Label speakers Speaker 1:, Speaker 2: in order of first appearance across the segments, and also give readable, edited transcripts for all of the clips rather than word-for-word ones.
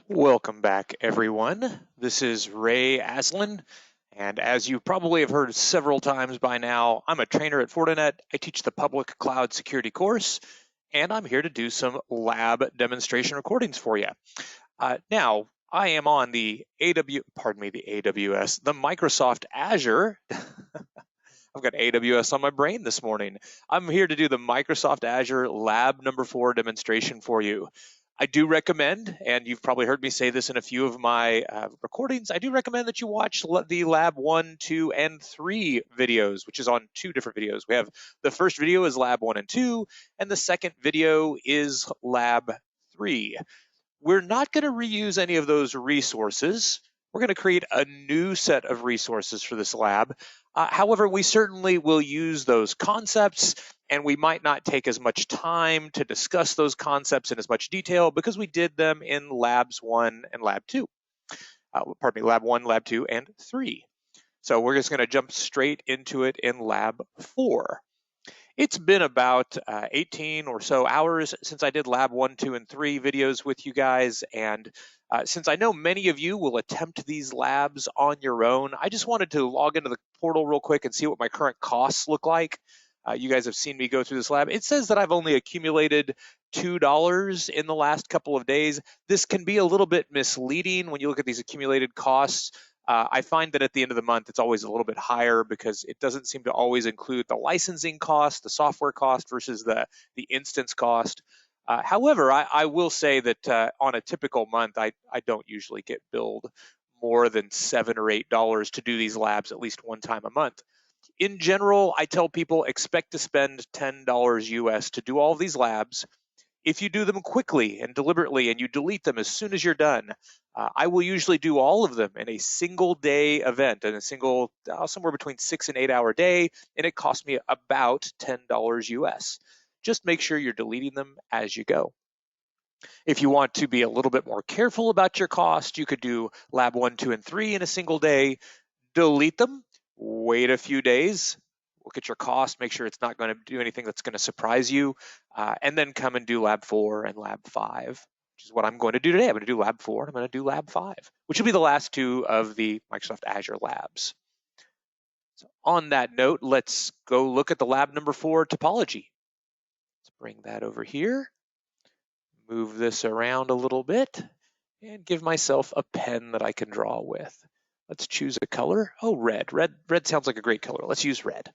Speaker 1: Welcome back, everyone. This is Ray Aslin, and as you probably have heard several times by now, I'm a trainer at Fortinet. I teach the public cloud security course, and I'm here to do some lab demonstration recordings for you. Now, I am on the the Microsoft Azure. I've got AWS on my brain this morning. I'm here to do the Microsoft Azure Lab number 4 demonstration for you. I do recommend, and you've probably heard me say this in a few of my recordings, I do recommend that you watch the Lab 1, 2, and 3 videos, which is on 2 different videos. We have the first video is Lab 1 and 2, and the second video is Lab 3. We're not going to reuse any of those resources. We're going to create a new set of resources for this lab. However, we certainly will use those concepts, and we might not take as much time to discuss those concepts in as much detail because we did them in Labs 1 and Lab 2. Lab 1, Lab 2, and 3. So we're just going to jump straight into it in Lab 4. It's been about 18 or so hours since I did Lab 1, 2, and 3 videos with you guys, and since I know many of you will attempt these labs on your own, I just wanted to log into the portal real quick and see what my current costs look like. You guys have seen me go through this lab. It says that I've only accumulated $2 in the last couple of days. This can be a little bit misleading when you look at these accumulated costs. I find that at the end of the month, it's always a little bit higher because it doesn't seem to always include the licensing cost, the software cost versus the instance cost. However, I will say that on a typical month, I don't usually get billed more than $7 or $8 to do these labs at least one time a month. In general, I tell people expect to spend $10 US to do all of these labs. If you do them quickly and deliberately and you delete them as soon as you're done, I will usually do all of them in a single day event, in a single, somewhere between 6 and 8 hour day, and it costs me about $10 US. Just make sure you're deleting them as you go. If you want to be a little bit more careful about your cost, you could do Lab 1, 2, and 3 in a single day, delete them, wait a few days, look at your cost, make sure it's not going to do anything that's going to surprise you, and then come and do Lab 4 and Lab 5, which is what I'm going to do today. I'm going to do Lab 4 and I'm going to do Lab 5, which will be the last 2 of the Microsoft Azure labs. So on that note, let's go look at the Lab number 4 topology. Let's bring that over here, move this around a little bit, and give myself a pen that I can draw with. Let's choose a color. Oh, red. Red sounds like a great color. Let's use red.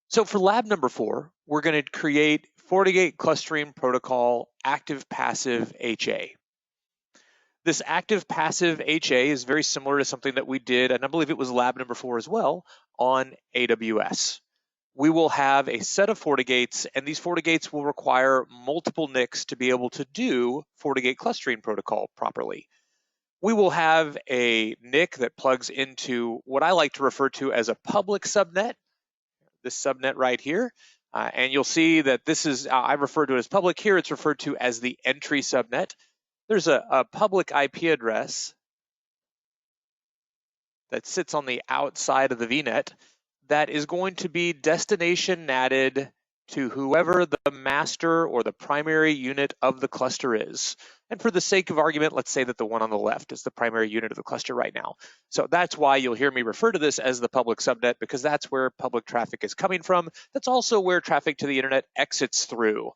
Speaker 1: So for lab number 4, we're going to create FortiGate clustering protocol active passive HA. This active passive HA is very similar to something that we did, and I believe it was lab number 4 as well, on AWS. We will have a set of FortiGates, and these FortiGates will require multiple NICs to be able to do FortiGate clustering protocol properly. We will have a NIC that plugs into what I like to refer to as a public subnet, this subnet right here. And you'll see that this is, I refer to it as public. Here it's referred to as the entry subnet. There's a public IP address that sits on the outside of the VNet that is going to be destination NATed to whoever the master or the primary unit of the cluster is. And for the sake of argument, let's say that the one on the left is the primary unit of the cluster right now. So that's why you'll hear me refer to this as the public subnet, because that's where public traffic is coming from. That's also where traffic to the internet exits through.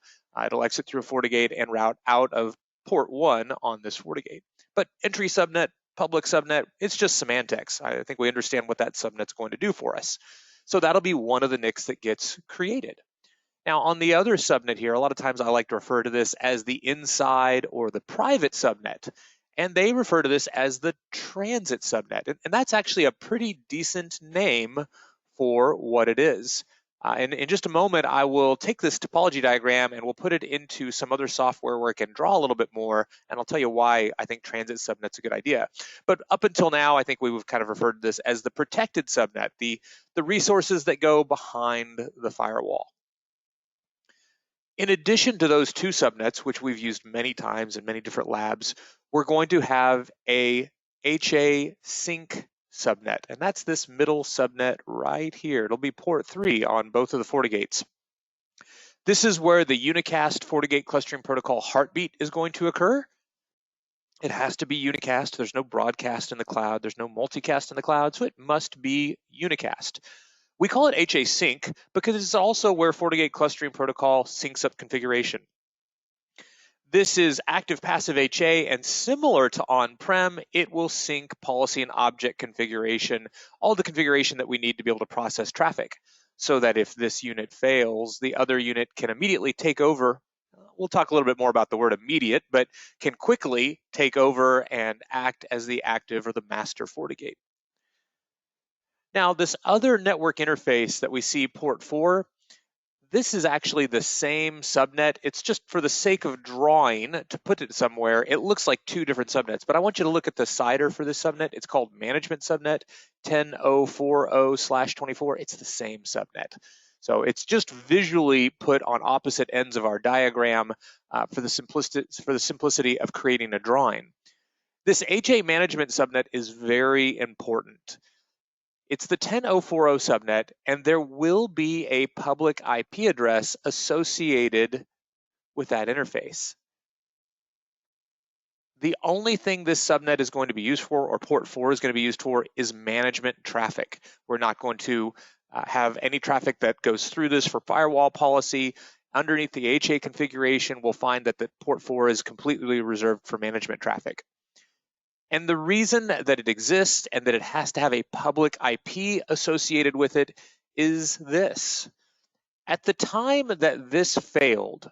Speaker 1: It'll exit through a FortiGate and route out of port 1 on this FortiGate. But entry subnet, public subnet, it's just semantics. I think we understand what that subnet's going to do for us. So that'll be one of the NICs that gets created. Now, on the other subnet here, a lot of times I like to refer to this as the inside or the private subnet, and they refer to this as the transit subnet. And that's actually a pretty decent name for what it is. And in just a moment, I will take this topology diagram and we'll put it into some other software where it can draw a little bit more, and I'll tell you why I think transit subnet's a good idea. But up until now, I think we've kind of referred to this as the protected subnet, the resources that go behind the firewall. In addition to those 2 subnets, which we've used many times in many different labs, we're going to have a HA sync subnet, and that's this middle subnet right here. It'll be port 3 on both of the FortiGates. This is where the unicast FortiGate clustering protocol heartbeat is going to occur. It has to be unicast. There's no broadcast in the cloud. There's no multicast in the cloud, so it must be unicast. We call it HA sync because it's also where FortiGate clustering protocol syncs up configuration. This is active passive HA, and similar to on-prem, it will sync policy and object configuration, all the configuration that we need to be able to process traffic, so that if this unit fails, the other unit can immediately take over. We'll talk a little bit more about the word immediate, but can quickly take over and act as the active or the master FortiGate. Now, this other network interface that we see port 4, this is actually the same subnet. It's just for the sake of drawing, to put it somewhere, it looks like two different subnets, but I want you to look at the CIDR for this subnet. It's called management subnet 10040/24. It's the same subnet. So it's just visually put on opposite ends of our diagram for the simplicity of creating a drawing. This HA management subnet is very important. It's the 10040 subnet, and there will be a public IP address associated with that interface. The only thing this subnet is going to be used for, or port 4 is going to be used for, is management traffic. We're not going to have any traffic that goes through this for firewall policy. Underneath the HA configuration, we'll find that the port 4 is completely reserved for management traffic. And the reason that it exists and that it has to have a public IP associated with it is this. At the time that this failed,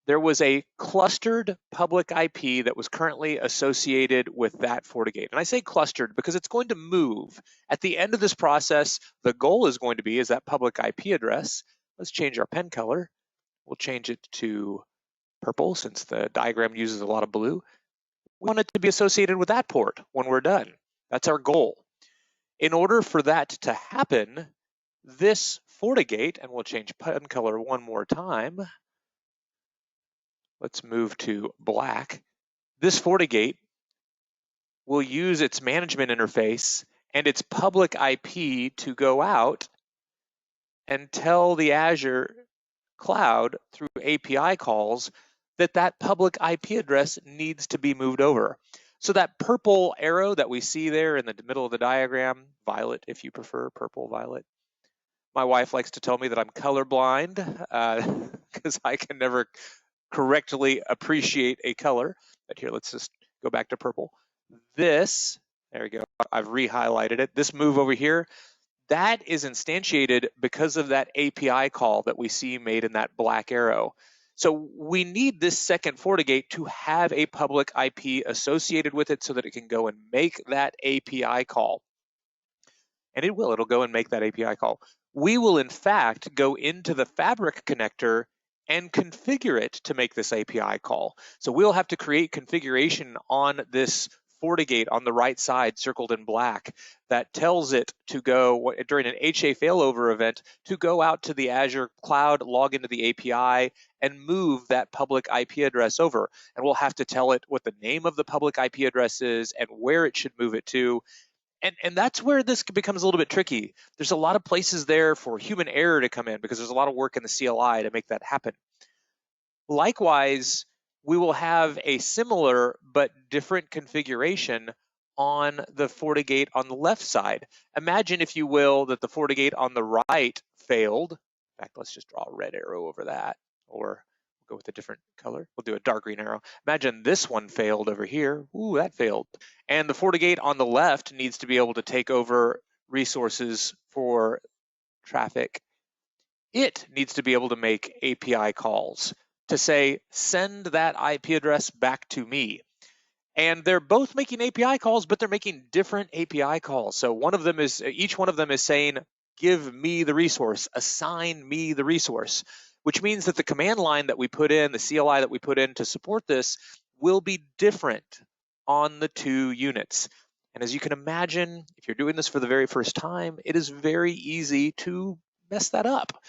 Speaker 1: there was a clustered public IP that was currently associated with that FortiGate. And I say clustered because it's going to move. At the end of this process, the goal is going to be is that public IP address. Let's change our pen color. We'll change it to purple since the diagram uses a lot of blue. We want it to be associated with that port when we're done. That's our goal. In order for that to happen, this FortiGate, and we'll change pen color one more time. Let's move to black. This FortiGate will use its management interface and its public IP to go out and tell the Azure cloud through API calls that that public IP address needs to be moved over. So that purple arrow that we see there in the middle of the diagram, violet if you prefer, purple, violet. My wife likes to tell me that I'm colorblind because I can never correctly appreciate a color. But here, let's just go back to purple. This, there we go, I've re-highlighted it. This move over here, that is instantiated because of that API call that we see made in that black arrow. So we need this second FortiGate to have a public IP associated with it so that it can go and make that API call. And it will, it'll go and make that API call. We will in fact go into the Fabric connector and configure it to make this API call. So we'll have to create configuration on this FortiGate on the right side circled in black that tells it to go during an HA failover event to go out to the Azure cloud, log into the API, and move that public IP address over. And we'll have to tell it what the name of the public IP address is and where it should move it to. And that's where this becomes a little bit tricky. There's a lot of places there for human error to come in because there's a lot of work in the CLI to make that happen. Likewise, we will have a similar but different configuration on the FortiGate on the left side. Imagine, if you will, that the FortiGate on the right failed. In fact, let's just draw a red arrow over that, or we'll go with a different color. We'll do a dark green arrow. Imagine this one failed over here. Ooh, that failed. And the FortiGate on the left needs to be able to take over resources for traffic. It needs to be able to make API calls to say, send that IP address back to me. And they're both making API calls, but they're making different API calls. So each one of them is saying, give me the resource, assign me the resource, which means that the command line that we put in, the CLI that we put in to support this, will be different on the two units. And as you can imagine, if you're doing this for the very first time, it is very easy to mess that up.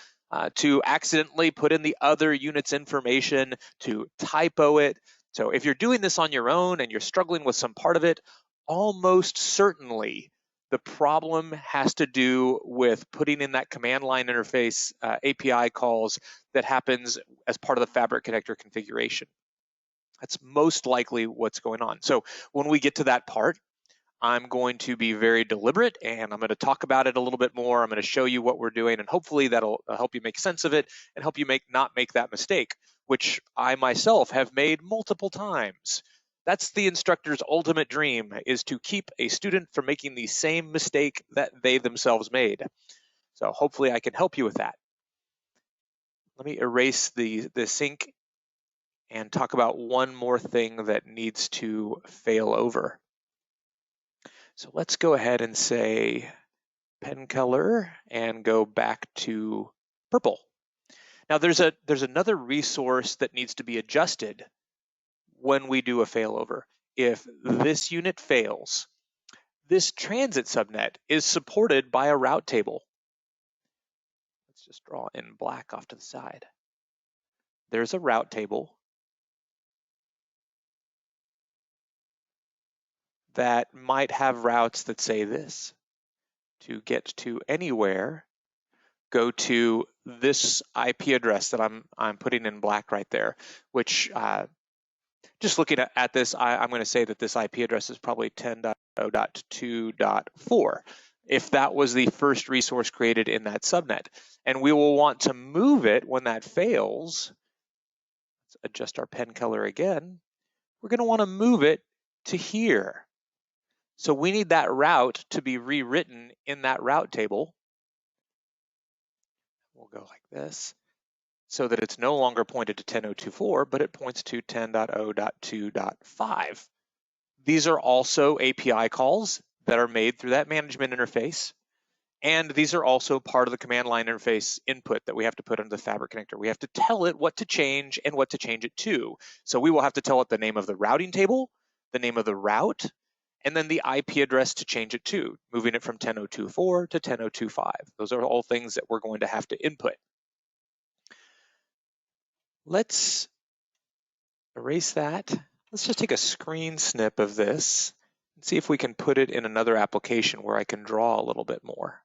Speaker 1: To accidentally put in the other unit's information, to typo it. So if you're doing this on your own and you're struggling with some part of it, almost certainly the problem has to do with putting in that command line interface API calls that happens as part of the Fabric connector configuration. That's most likely what's going on. So when we get to that part, I'm going to be very deliberate and I'm going to talk about it a little bit more. I'm going to show you what we're doing, and hopefully that'll help you make sense of it and help you not make that mistake, which I myself have made multiple times. That's the instructor's ultimate dream, is to keep a student from making the same mistake that they themselves made. So hopefully I can help you with that. Let me erase the sync and talk about one more thing that needs to fail over. So let's go ahead and say pen color and go back to purple. Now there's another resource that needs to be adjusted when we do a failover. If this unit fails, this transit subnet is supported by a route table. Let's just draw in black off to the side. There's a route table that might have routes that say this: to get to anywhere, go to this IP address that I'm putting in black right there, which just looking at this, I'm going to say that this IP address is probably 10.0.2.4, if that was the first resource created in that subnet. And we will want to move it when that fails. Let's adjust our pen color again. We're going to want to move it to here. So we need that route to be rewritten in that route table. We'll go like this, so that it's no longer pointed to 10.0.2.4, but it points to 10.0.2.5. These are also API calls that are made through that management interface. And these are also part of the command line interface input that we have to put into the Fabric connector. We have to tell it what to change and what to change it to. So we will have to tell it the name of the routing table, the name of the route, and then the IP address to change it to, moving it from 10.0.2.4 to 10.0.2.5. Those are all things that we're going to have to input. Let's erase that. Let's just take a screen snip of this and see if we can put it in another application where I can draw a little bit more.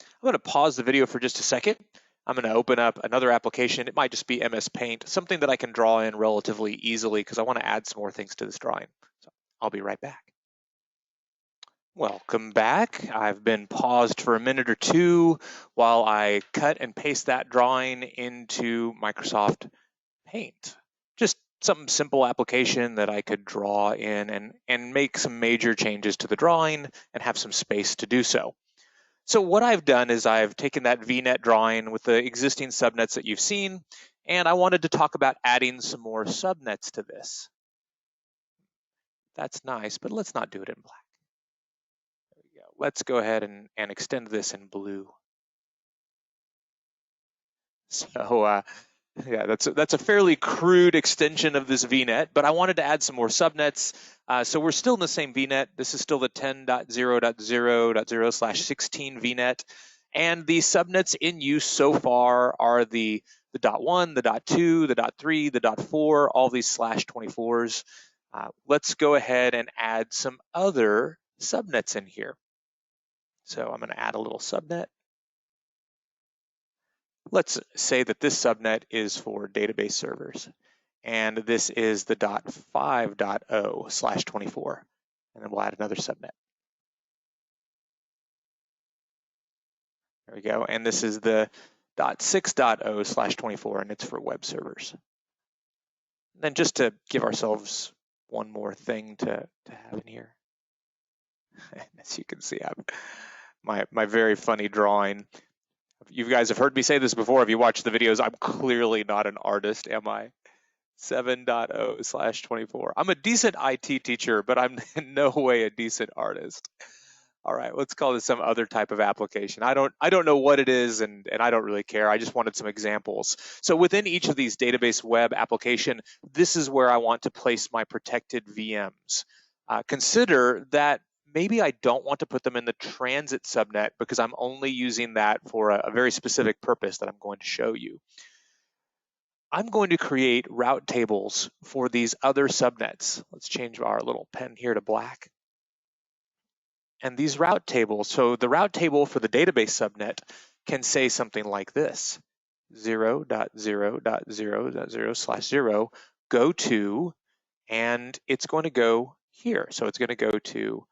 Speaker 1: I'm going to pause the video for just a second. I'm going to open up another application. It might just be MS Paint, something that I can draw in relatively easily because I want to add some more things to this drawing. So I'll be right back. Welcome back. I've been paused for a minute or two while I cut and paste that drawing into Microsoft Paint. Just some simple application that I could draw in and make some major changes to the drawing and have some space to do so. So what I've done is I've taken that VNet drawing with the existing subnets that you've seen, and I wanted to talk about adding some more subnets to this. That's nice, but let's not do it in black. There we go. Let's go ahead and extend this in blue. So yeah, that's a fairly crude extension of this VNet, but I wanted to add some more subnets. So we're still in the same VNet. This is still the 10.0.0.0/16 VNet. And the subnets in use so far are the .1, the .2, the .3, the .4, all these /24s. Let's go ahead and add some other subnets in here. So I'm going to add a little subnet. Let's say that this subnet is for database servers, and this is the .5.0/24, and then we'll add another subnet. There we go, and this is the .6.0/24, and it's for web servers. And then just to give ourselves one more thing to have in here, as you can see, my very funny drawing. You guys have heard me say this before. If you watch the videos, I'm clearly not an artist, am I? 7.0/24. I'm a decent IT teacher, but I'm in no way a decent artist. All right, let's call this some other type of application. I don't know what it is, and I don't really care. I just wanted some examples. So within each of these database web application, this is where I want to place my protected VMs. Consider that maybe I don't want to put them in the transit subnet because I'm only using that for a very specific purpose that I'm going to show you. I'm going to create route tables for these other subnets. Let's change our little pen here to black. And these route tables, so the route table for the database subnet can say something like this. 0.0.0.0/0 go to, and it's going to go here. So it's going to go to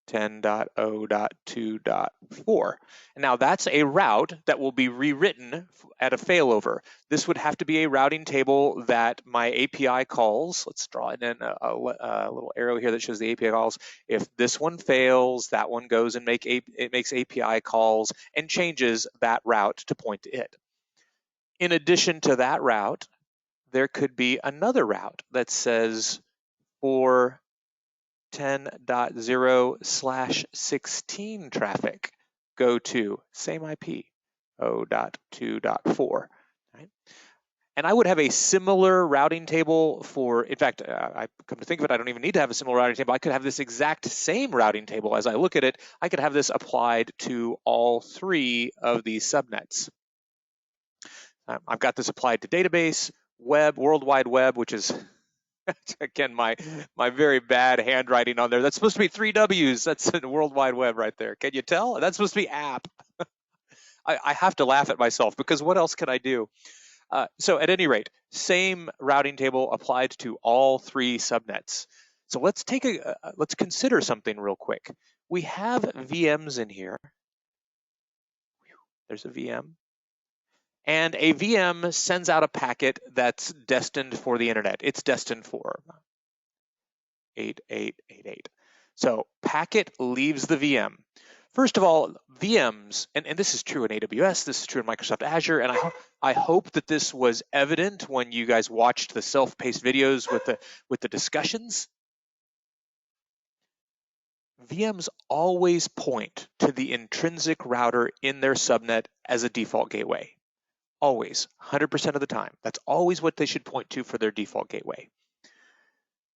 Speaker 1: 10.0.2.4. And now that's a route that will be rewritten at a failover. This would have to be a routing table that my API calls. Let's draw in a little arrow here that shows the API calls. If this one fails, that one goes and it makes API calls and changes that route to point to it. In addition to that route, there could be another route that says for 10.0/16 traffic, go to same IP, 0.2.4. Right? And I would have a similar routing table for, in fact, I come to think of it, I don't even need to have a similar routing table. I could have this exact same routing table. As I look at it, I could have this applied to all three of these subnets. I've got this applied to database, web, World Wide Web, which is again, my very bad handwriting on there. That's supposed to be 3 W's. That's the World Wide Web right there. Can you tell? That's supposed to be app. I have to laugh at myself because what else can I do? So at any rate, same routing table applied to all 3 subnets. So let's consider something real quick. We have VMs in here. There's a VM. And a VM sends out a packet that's destined for the internet. It's destined for 8888. So packet leaves the VM. First of all, VMs, and this is true in AWS, this is true in Microsoft Azure, and I hope that this was evident when you guys watched the self-paced videos with the discussions. VMs always point to the intrinsic router in their subnet as a default gateway. Always, 100% of the time. That's always what they should point to for their default gateway.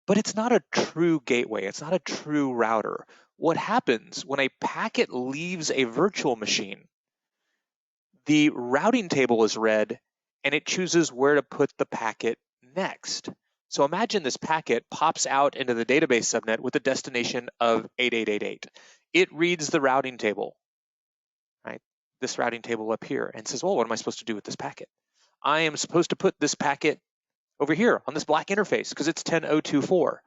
Speaker 1: But it's not a true gateway. It's not a true router. What happens when a packet leaves a virtual machine? The routing table is read, and it chooses where to put the packet next. So imagine this packet pops out into the database subnet with a destination of 8888. It reads the routing table, right? This routing table up here, and says, well, what am I supposed to do with this packet? I am supposed to put this packet over here on this black interface because it's 10.0.2.4.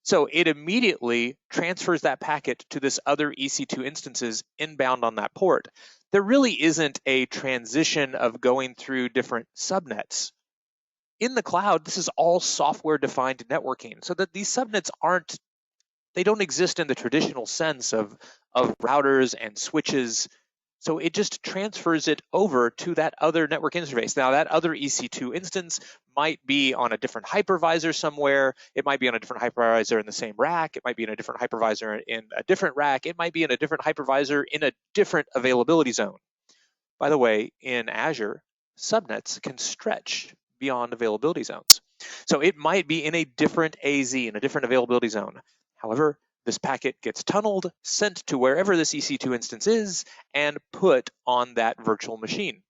Speaker 1: So it immediately transfers that packet to this other EC2 instances inbound on that port. There really isn't a transition of going through different subnets. In the cloud, this is all software-defined networking, so that these subnets they don't exist in the traditional sense of routers and switches. So it just transfers it over to that other network interface. Now, that other EC2 instance might be on a different hypervisor somewhere. It might be on a different hypervisor in the same rack. It might be in a different hypervisor in a different rack. It might be in a different hypervisor in a different availability zone. By the way, in Azure, subnets can stretch beyond availability zones. So it might be in a different AZ, in a different availability zone. However, this packet gets tunneled, sent to wherever this EC2 instance is, and put on that virtual machine.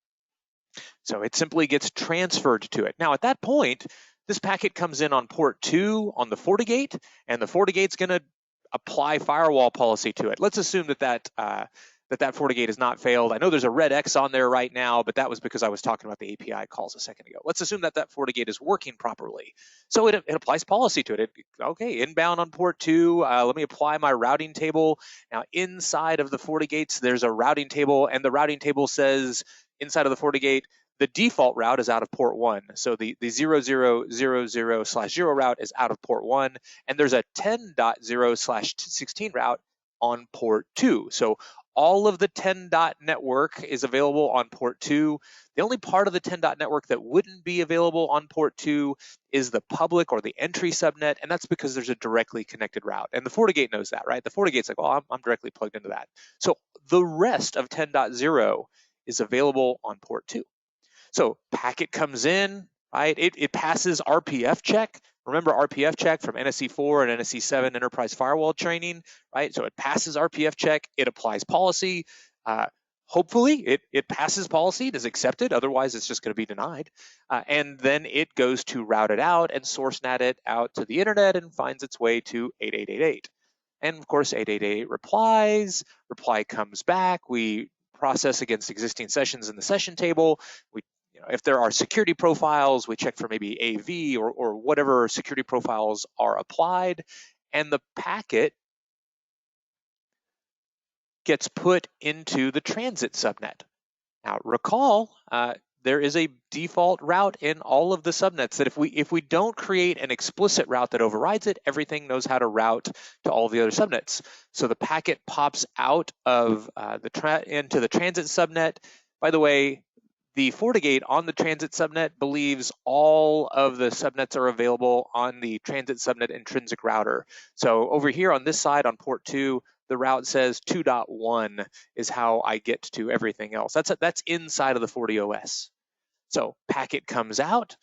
Speaker 1: So it simply gets transferred to it. Now, at that point, this packet comes in on port 2 on the FortiGate, and the FortiGate's going to apply firewall policy to it. Let's assume that FortiGate has not failed. I know there's a red X on there right now, but that was because I was talking about the API calls a second ago. Let's assume that FortiGate is working properly. So it applies policy to it. Okay, inbound on port 2, let me apply my routing table. Now inside of the FortiGates, there's a routing table, and the routing table says inside of the FortiGate, the default route is out of port 1. So the 0000/0 route is out of port 1, and there's a 10.0/16 route on port 2. So all of the 10. Network is available on port 2. The only part of the 10. Network that wouldn't be available on port 2 is the public or the entry subnet, and that's because there's a directly connected route. And the FortiGate knows that, right? The FortiGate's like, well, I'm directly plugged into that. So the rest of 10.0 is available on port 2. So packet comes in, right? It passes RPF check. Remember RPF check from NSE4 and NSE7 enterprise firewall training, right? So it passes RPF check, it applies policy. Hopefully it passes policy, it is accepted, otherwise it's just going to be denied. And then it goes to route it out and source NAT it out to the internet and finds its way to 8888. And of course, 8888 replies, reply comes back, we process against existing sessions in the session table, we if there are security profiles, we check for maybe AV or whatever security profiles are applied, and the packet gets put into the transit subnet. Now recall, there is a default route in all of the subnets that if we don't create an explicit route that overrides it, everything knows how to route to all the other subnets. So the packet pops out of into the transit subnet. By the way, the FortiGate on the transit subnet believes all of the subnets are available on the transit subnet intrinsic router. So over here on this side on port 2, the route says 2.1 is how I get to everything else. That's inside of the FortiOS. So packet comes out,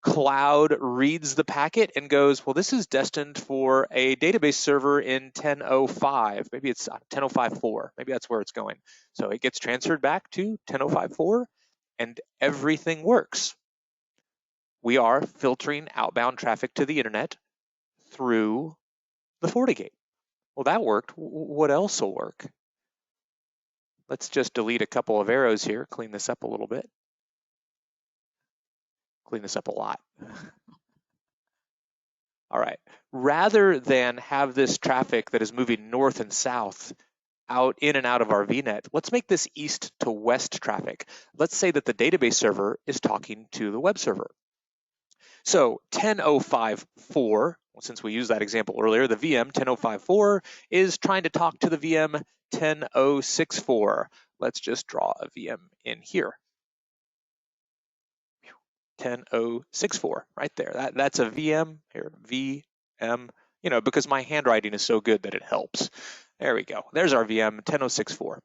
Speaker 1: cloud reads the packet and goes, well, this is destined for a database server in 10.05. Maybe it's 10.05.4. Maybe that's where it's going. So it gets transferred back to 10.05.4 and everything works. We are filtering outbound traffic to the internet through the FortiGate. Well, that worked. What else will work? Let's just delete a couple of arrows here, clean this up a little bit. Clean this up a lot. All right. Rather than have this traffic that is moving north and south out in and out of our VNet, let's make this east to west traffic. Let's say that the database server is talking to the web server. So 10.05.4, since we used that example earlier, the VM 10.05.4 is trying to talk to the VM 10.06.4. Let's just draw a VM in here. 10.06.4 right there. That's a VM here, VM, because my handwriting is so good that it helps. There we go. There's our VM 10.06.4.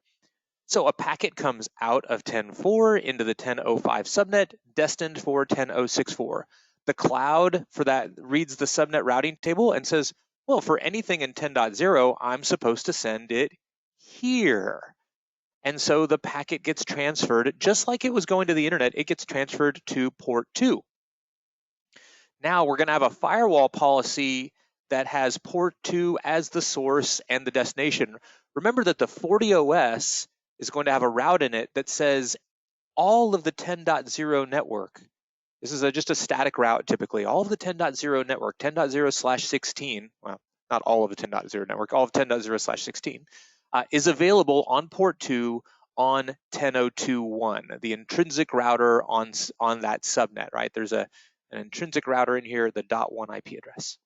Speaker 1: So a packet comes out of 10.4 into the 10.05 subnet destined for 10.06.4. The cloud for that reads the subnet routing table and says, well, for anything in 10.0, I'm supposed to send it here. And so the packet gets transferred, just like it was going to the internet, it gets transferred to port 2. Now we're going to have a firewall policy that has port 2 as the source and the destination. Remember that the FortiOS is going to have a route in it that says all of the 10.0 network. This is just a static route typically. All of the 10.0 network, 10.0/16, well, not all of the 10.0 network, all of 10.0/16, is available on port 2 on 10.02.1, the intrinsic router on that subnet, right? There's an intrinsic router in here, the .1 IP address.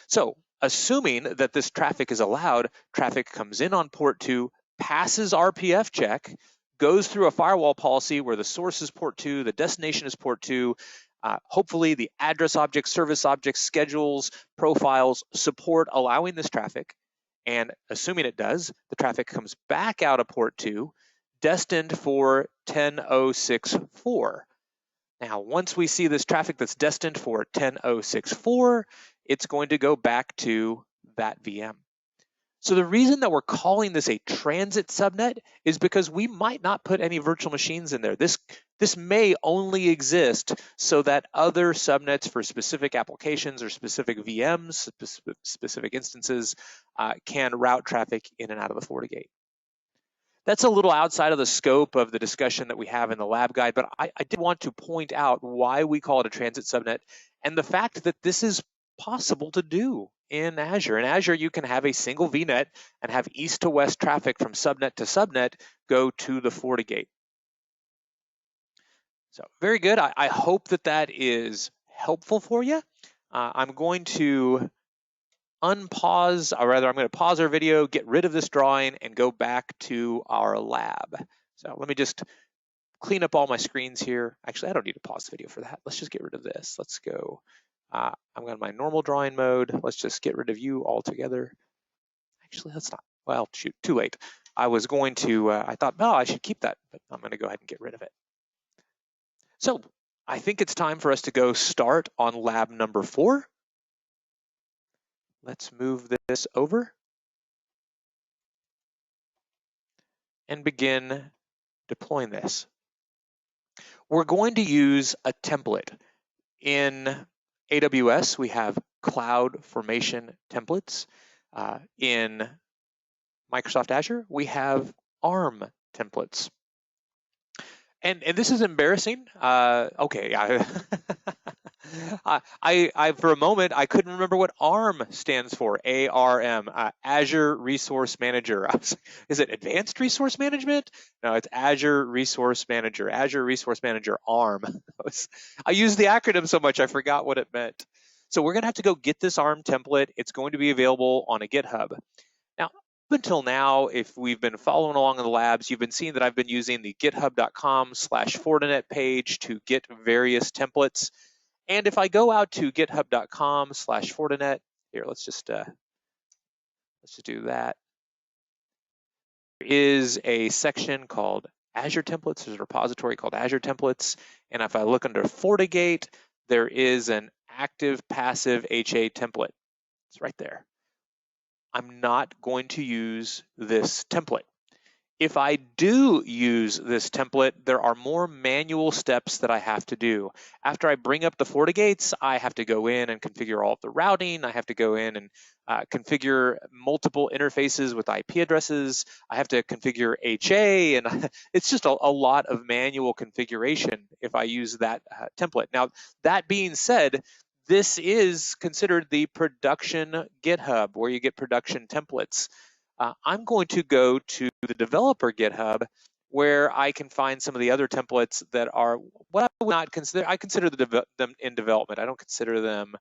Speaker 1: So assuming that this traffic is allowed, traffic comes in on port 2, passes RPF check, goes through a firewall policy where the source is port 2, the destination is port 2, hopefully the address object, service object, schedules, profiles support allowing this traffic. And assuming it does, the traffic comes back out of port 2, destined for 10.06.4. Now, once we see this traffic that's destined for 10.06.4, it's going to go back to that VM. So the reason that we're calling this a transit subnet is because we might not put any virtual machines in there. This may only exist so that other subnets for specific applications or specific VMs, specific instances, can route traffic in and out of the FortiGate. That's a little outside of the scope of the discussion that we have in the lab guide, but I did want to point out why we call it a transit subnet and the fact that this is possible to do in Azure. In Azure, you can have a single VNet and have east to west traffic from subnet to subnet go to the FortiGate. So very good. I hope that is helpful for you. I'm going to unpause, or rather I'm going to pause our video, get rid of this drawing, and go back to our lab. So let me just clean up all my screens here. Actually, I don't need to pause the video for that. Let's just get rid of this. Let's go. I'm going to my normal drawing mode. Let's just get rid of you altogether. Actually, let's not. Well, shoot, too late. I was going to, I thought, no, I should keep that, but I'm going to go ahead and get rid of it. So I think it's time for us to go start on lab number 4. Let's move this over and begin deploying this. We're going to use a template. In AWS, we have cloud formation templates. In Microsoft Azure, we have ARM templates. And this is embarrassing. Okay, yeah. I for a moment I couldn't remember what ARM stands for. ARM, Azure Resource Manager. Is it Advanced Resource Management? No, it's Azure Resource Manager. Azure Resource Manager ARM. I used the acronym so much I forgot what it meant. So we're gonna have to go get this ARM template. It's going to be available on a GitHub. Now, up until now, if we've been following along in the labs, you've been seeing that I've been using the github.com/Fortinet page to get various templates. And if I go out to github.com/Fortinet, here, let's just do that. There is a section called Azure Templates. There's a repository called Azure Templates. And if I look under FortiGate, there is an active passive HA template. It's right there. I'm not going to use this template. If I do use this template, there are more manual steps that I have to do. After I bring up the FortiGates, I have to go in and configure all of the routing. I have to go in and configure multiple interfaces with IP addresses. I have to configure HA, and it's just a lot of manual configuration if I use that template. Now, that being said, this is considered the production GitHub, where you get production templates. I'm going to go to the developer GitHub, where I can find some of the other templates that are what I would not consider. I consider them in development. I don't consider them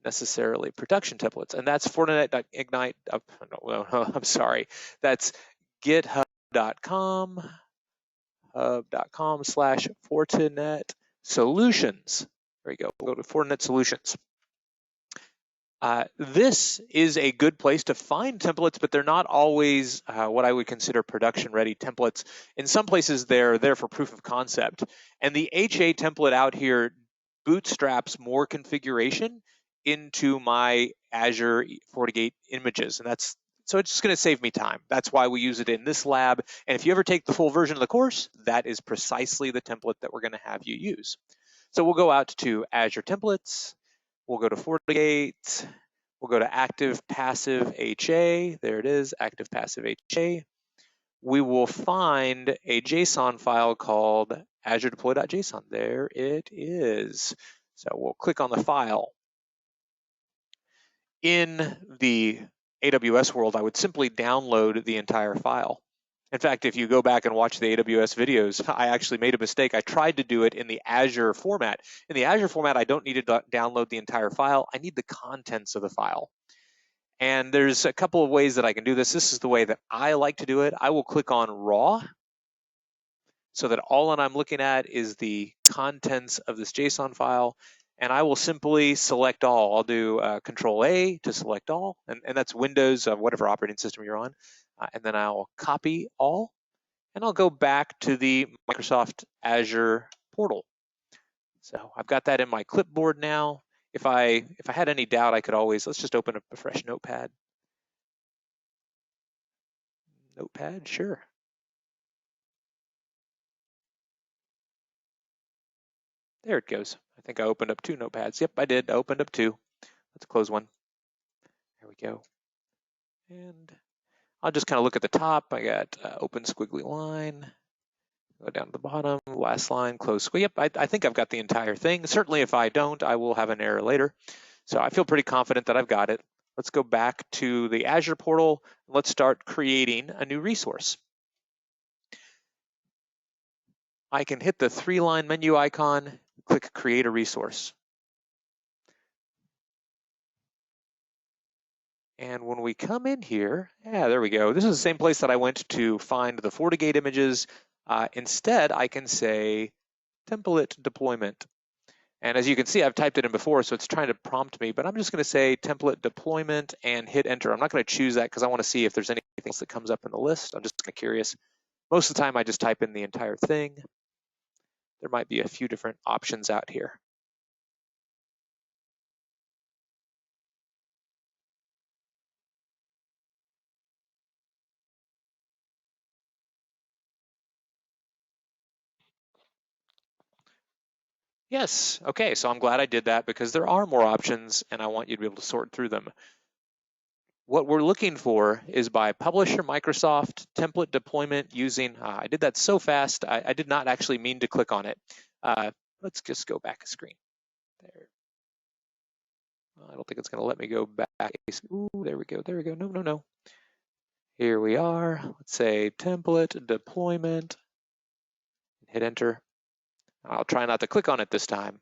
Speaker 1: necessarily production templates, and that's Fortinet.ignite. No, I'm sorry. That's github.com hub.com/Fortinet Solutions. There you go. We'll go to Fortinet Solutions. This is a good place to find templates, but they're not always what I would consider production-ready templates. In some places, they're there for proof of concept. And the HA template out here bootstraps more configuration into my Azure FortiGate images. And so it's just going to save me time. That's why we use it in this lab. And if you ever take the full version of the course, that is precisely the template that we're going to have you use. So we'll go out to Azure Templates. We'll go to FortiGate. We'll go to active passive HA. There it is, active passive HA. We will find a JSON file called Azure deploy.json. There it is. So we'll click on the file. In the AWS world, I would simply download the entire file. In fact, if you go back and watch the AWS videos, I actually made a mistake. I tried to do it in the Azure format. In the Azure format, I don't need to download the entire file. I need the contents of the file. And there's a couple of ways that I can do this. This is the way that I like to do it. I will click on raw so that all that I'm looking at is the contents of this JSON file. And I will simply select all. I'll do Control A to select all, and that's Windows, whatever operating system you're on. And then I'll copy all, and I'll go back to the Microsoft Azure portal. So I've got that in my clipboard now. If I had any doubt, I could always, let's just open up a fresh notepad. Notepad, sure. There it goes. I think I opened up 2 notepads. Yep, I did. I opened up 2. Let's close one. There we go. And I'll just kind of look at the top. I got open squiggly line. Go down to the bottom, last line, close squiggle. Yep, I think I've got the entire thing. Certainly if I don't, I will have an error later. So I feel pretty confident that I've got it. Let's go back to the Azure portal. Let's start creating a new resource. I can hit the 3-line menu icon, click Create a Resource. And when we come in here, yeah, there we go. This is the same place that I went to find the FortiGate images. Instead, I can say template deployment. And as you can see, I've typed it in before, so it's trying to prompt me, but I'm just going to say template deployment and hit enter. I'm not going to choose that because I want to see if there's anything else that comes up in the list. I'm just kind of curious. Most of the time, I just type in the entire thing. There might be a few different options out here. Yes, okay, so I'm glad I did that because there are more options and I want you to be able to sort through them. what we're looking for is by publisher Microsoft template deployment using, I did that so fast, I did not actually mean to click on it. Let's just go back a screen. There. I don't think it's going to let me go back. Ooh, there we go. There we go. No, no, no. Here we are. Let's say template deployment. Hit enter. I'll try not to click on it this time.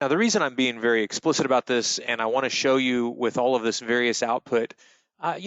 Speaker 1: Now, the reason I'm being very explicit about this, and I want to show you with all of this various output, a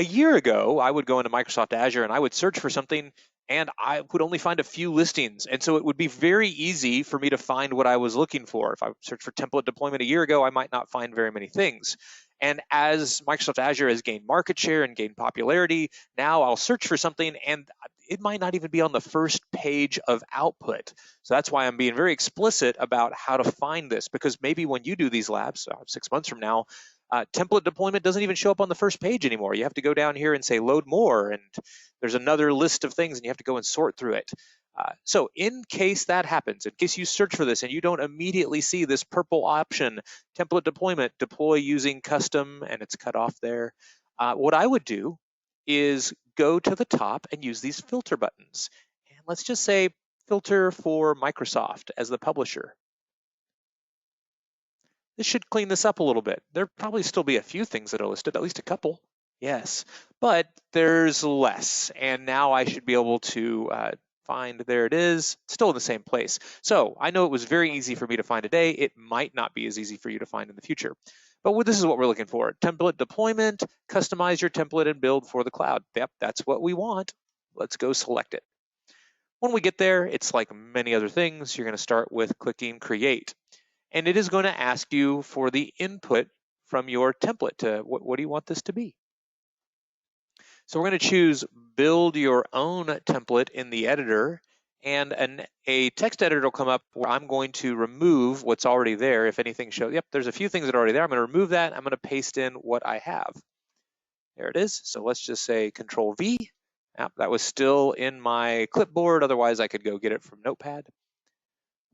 Speaker 1: year ago, I would go into Microsoft Azure and I would search for something and I would only find a few listings. And so it would be very easy for me to find what I was looking for. If I searched for template deployment a year ago, I might not find very many things. And as Microsoft Azure has gained market share and gained popularity, now I'll search for something and it might not even be on the first page of output. So that's why I'm being very explicit about how to find this, because maybe when you do these labs 6 months from now, template deployment doesn't even show up on the first page anymore. You have to go down here and say load more, and there's another list of things and you have to go and sort through it. So in case that happens, in case you search for this and you don't immediately see this purple option, template deployment, deploy using custom, and it's cut off there, what I would do is go to the top and use these filter buttons. And let's just say filter for Microsoft as the publisher. This should clean this up a little bit. There'll probably still be a few things that are listed, at least a couple. Yes, but there's less. And now I should be able to find, there it is, still in the same place. So I know it was very easy for me to find today. It might not be as easy for you to find in the future. But this is what we're looking for. Template deployment, customize your template and build for the cloud. Yep, that's what we want. Let's go select it. When we get there, it's like many other things. You're going to start with clicking create. And it is going to ask you for the input from your template to what do you want this to be? So we're going to choose build your own template in the editor, and a text editor will come up where I'm going to remove what's already there. If anything shows, yep, there's a few things that are already there. I'm going to remove that. I'm going to paste in what I have. There it is. So let's just say Control V. Yep, that was still in my clipboard. Otherwise, I could go get it from Notepad.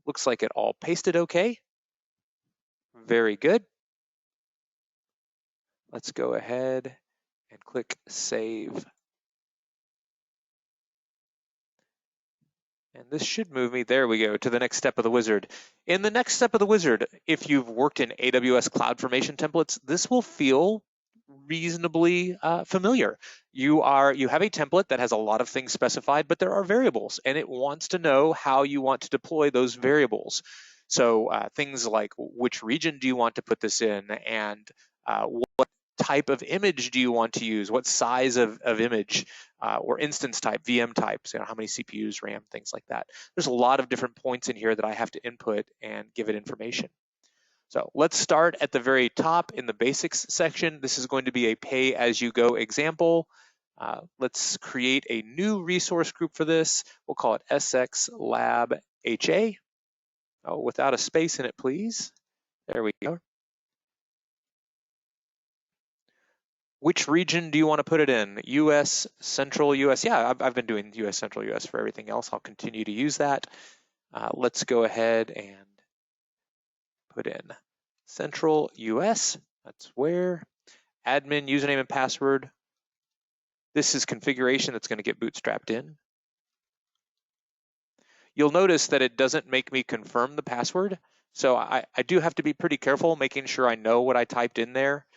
Speaker 1: Looks like it all pasted okay. Very good. Let's go ahead and click Save. And this should move me, there we go, to the next step of the wizard. In the next step of the wizard, if you've worked in AWS CloudFormation templates, this will feel reasonably familiar. You have a template that has a lot of things specified, but there are variables, and it wants to know how you want to deploy those variables. So things like which region do you want to put this in, and what type of image do you want to use, what size of image, or instance type, VM types, how many CPUs, RAM, things like that. There's a lot of different points in here that I have to input and give it information. So let's start at the very top in the basics section. This is going to be a pay-as-you-go example. Let's create a new resource group for this. We'll call it SX Lab HA. Oh, without a space in it, please. There we go. Which region do you want to put it in? US, Central US? Yeah, I've been doing US, Central US for everything else. I'll continue to use that. Let's go ahead and put in Central US. That's where. Admin username and password. This is configuration that's going to get bootstrapped in. You'll notice that it doesn't make me confirm the password. So I do have to be pretty careful making sure I know what I typed in there.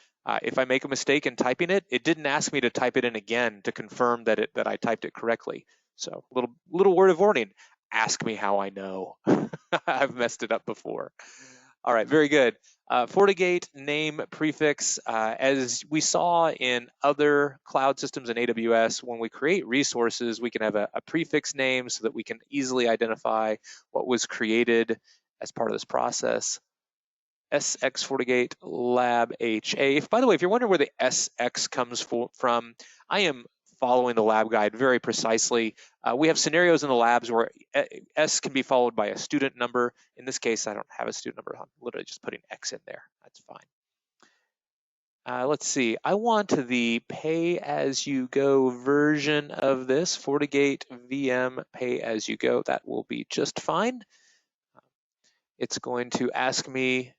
Speaker 1: If I make a mistake in typing it, it didn't ask me to type it in again to confirm that I typed it correctly. So little word of warning, ask me how I know. I've messed it up before. All right, very good. FortiGate name prefix, as we saw in other cloud systems in AWS, when we create resources, we can have a prefix name so that we can easily identify what was created as part of this process. SX FortiGate Lab HA. By the way, if you're wondering where the SX comes from, I am following the lab guide very precisely. We have scenarios in the labs where S can be followed by a student number. In this case, I don't have a student number. I'm literally just putting X in there. That's fine. Let's see, I want the pay-as-you-go version of this, FortiGate VM pay-as-you-go. That will be just fine. It's going to ask me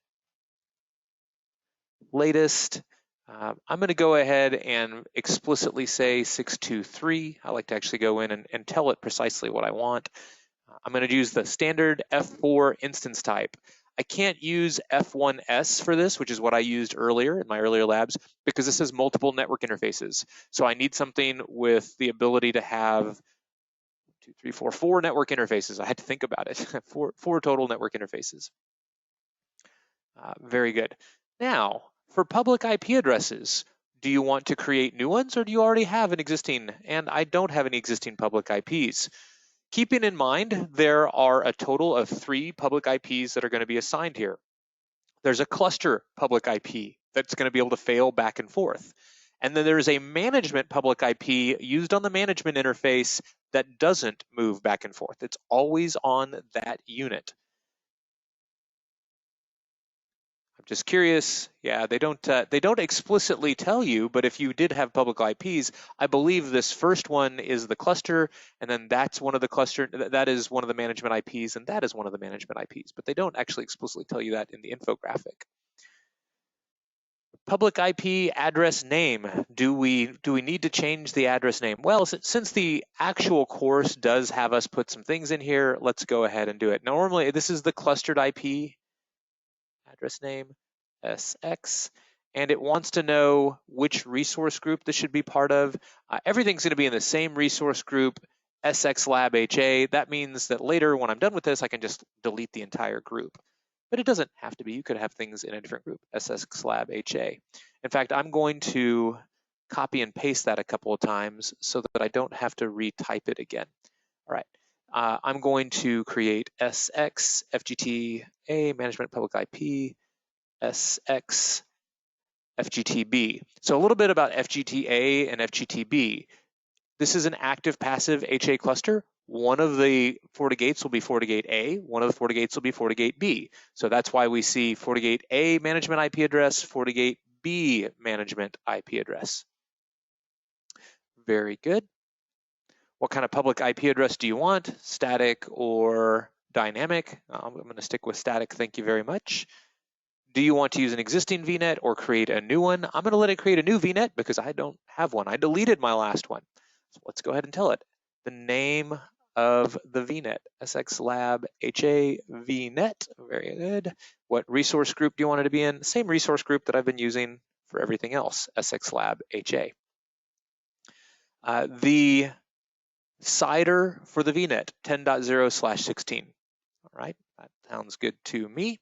Speaker 1: latest. I'm going to go ahead and explicitly say 623. I like to actually go in and tell it precisely what I want. I'm going to use the standard F4 instance type. I can't use F1S for this, which is what I used earlier in my earlier labs, because this has multiple network interfaces. So I need something with the ability to have 2, 3, 4, 4 network interfaces. I had to think about it. four total network interfaces. Very good. Now, for public IP addresses, do you want to create new ones, or do you already have an existing? And I don't have any existing public IPs. Keeping in mind, there are a total of 3 public IPs that are going to be assigned here. There's a cluster public IP that's going to be able to fail back and forth. And then there's a management public IP used on the management interface that doesn't move back and forth. It's always on that unit. I'm just curious. Yeah, they don't explicitly tell you, but if you did have public IPs, I believe this first one is the cluster, and then that's one of the cluster. That is one of the management IPs, and that is one of the management IPs. But they don't actually explicitly tell you that in the infographic. Public IP address name. Do we need to change the address name? Well, since the actual course does have us put some things in here, let's go ahead and do it. Normally, this is the clustered IP address name, SX, and it wants to know which resource group this should be part of. Everything's going to be in the same resource group, SX Lab HA. That means that later, when I'm done with this, I can just delete the entire group. But it doesn't have to be. You could have things in a different group, SX Lab HA. In fact, I'm going to copy and paste that a couple of times so that I don't have to retype it again. All right. I'm going to create SX FGTA management public IP SX FGTB. So a little bit about FGTA and FGTB. This is an active passive HA cluster. One of the FortiGates will be FortiGate A, one of the FortiGates will be FortiGate B. So that's why we see FortiGate A management IP address, FortiGate B management IP address. Very good. What kind of public IP address do you want? Static or dynamic? I'm going to stick with static, thank you very much. Do you want to use an existing VNet or create a new one? I'm going to let it create a new VNet because I don't have one. I deleted my last one. So let's go ahead and tell it. The name of the VNet, SX Lab HA VNet. Very good. What resource group do you want it to be in? Same resource group that I've been using for everything else, SX Lab HA. The CIDR for the VNet, 10.0/16. All right, that sounds good to me.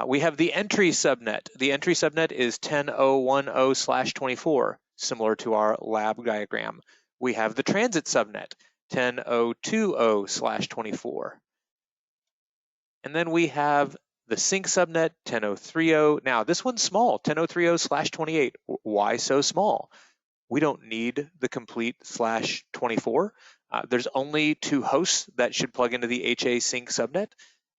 Speaker 1: We have the entry subnet. The entry subnet is 10.0.10/24, similar to our lab diagram. We have the transit subnet, 10.0.20/24. And then we have the sync subnet, 10.0.30. Now, this one's small, 10.0.30/28. Why so small? We don't need the complete /24. There's only 2 hosts that should plug into the HA sync subnet,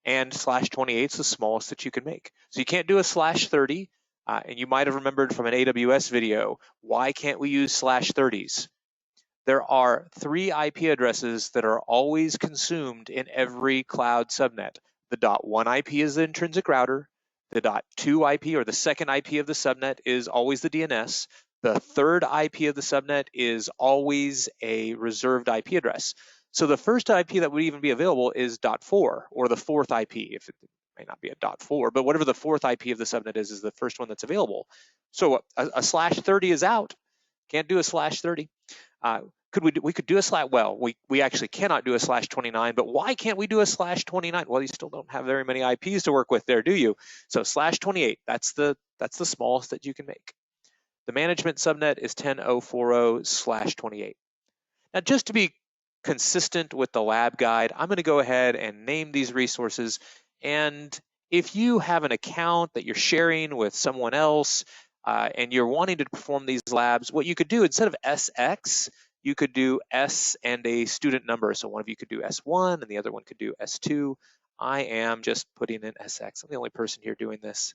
Speaker 1: and /28 is the smallest that you can make. So you can't do a /30, and you might have remembered from an AWS video, why can't we use /30s? There are 3 IP addresses that are always consumed in every cloud subnet. The .1 IP is the intrinsic router. The .2 IP, or the second IP of the subnet, is always the DNS. The third IP of the subnet is always a reserved IP address. So the first IP that would even be available is .4, or the fourth IP, if it may not be a .4, but whatever the fourth IP of the subnet is the first one that's available. So a /30 is out. Can't do a /30. We could do a we actually cannot do a /29, but why can't we do a /29? Well, you still don't have very many IPs to work with there, do you? So /28, that's the smallest that you can make. The management subnet is 10.0.40/28. Now, just to be consistent with the lab guide, I'm going to go ahead and name these resources. And if you have an account that you're sharing with someone else and you're wanting to perform these labs, what you could do, instead of SX, you could do S and a student number. So one of you could do S1 and the other one could do S2. I am just putting in SX. I'm the only person here doing this.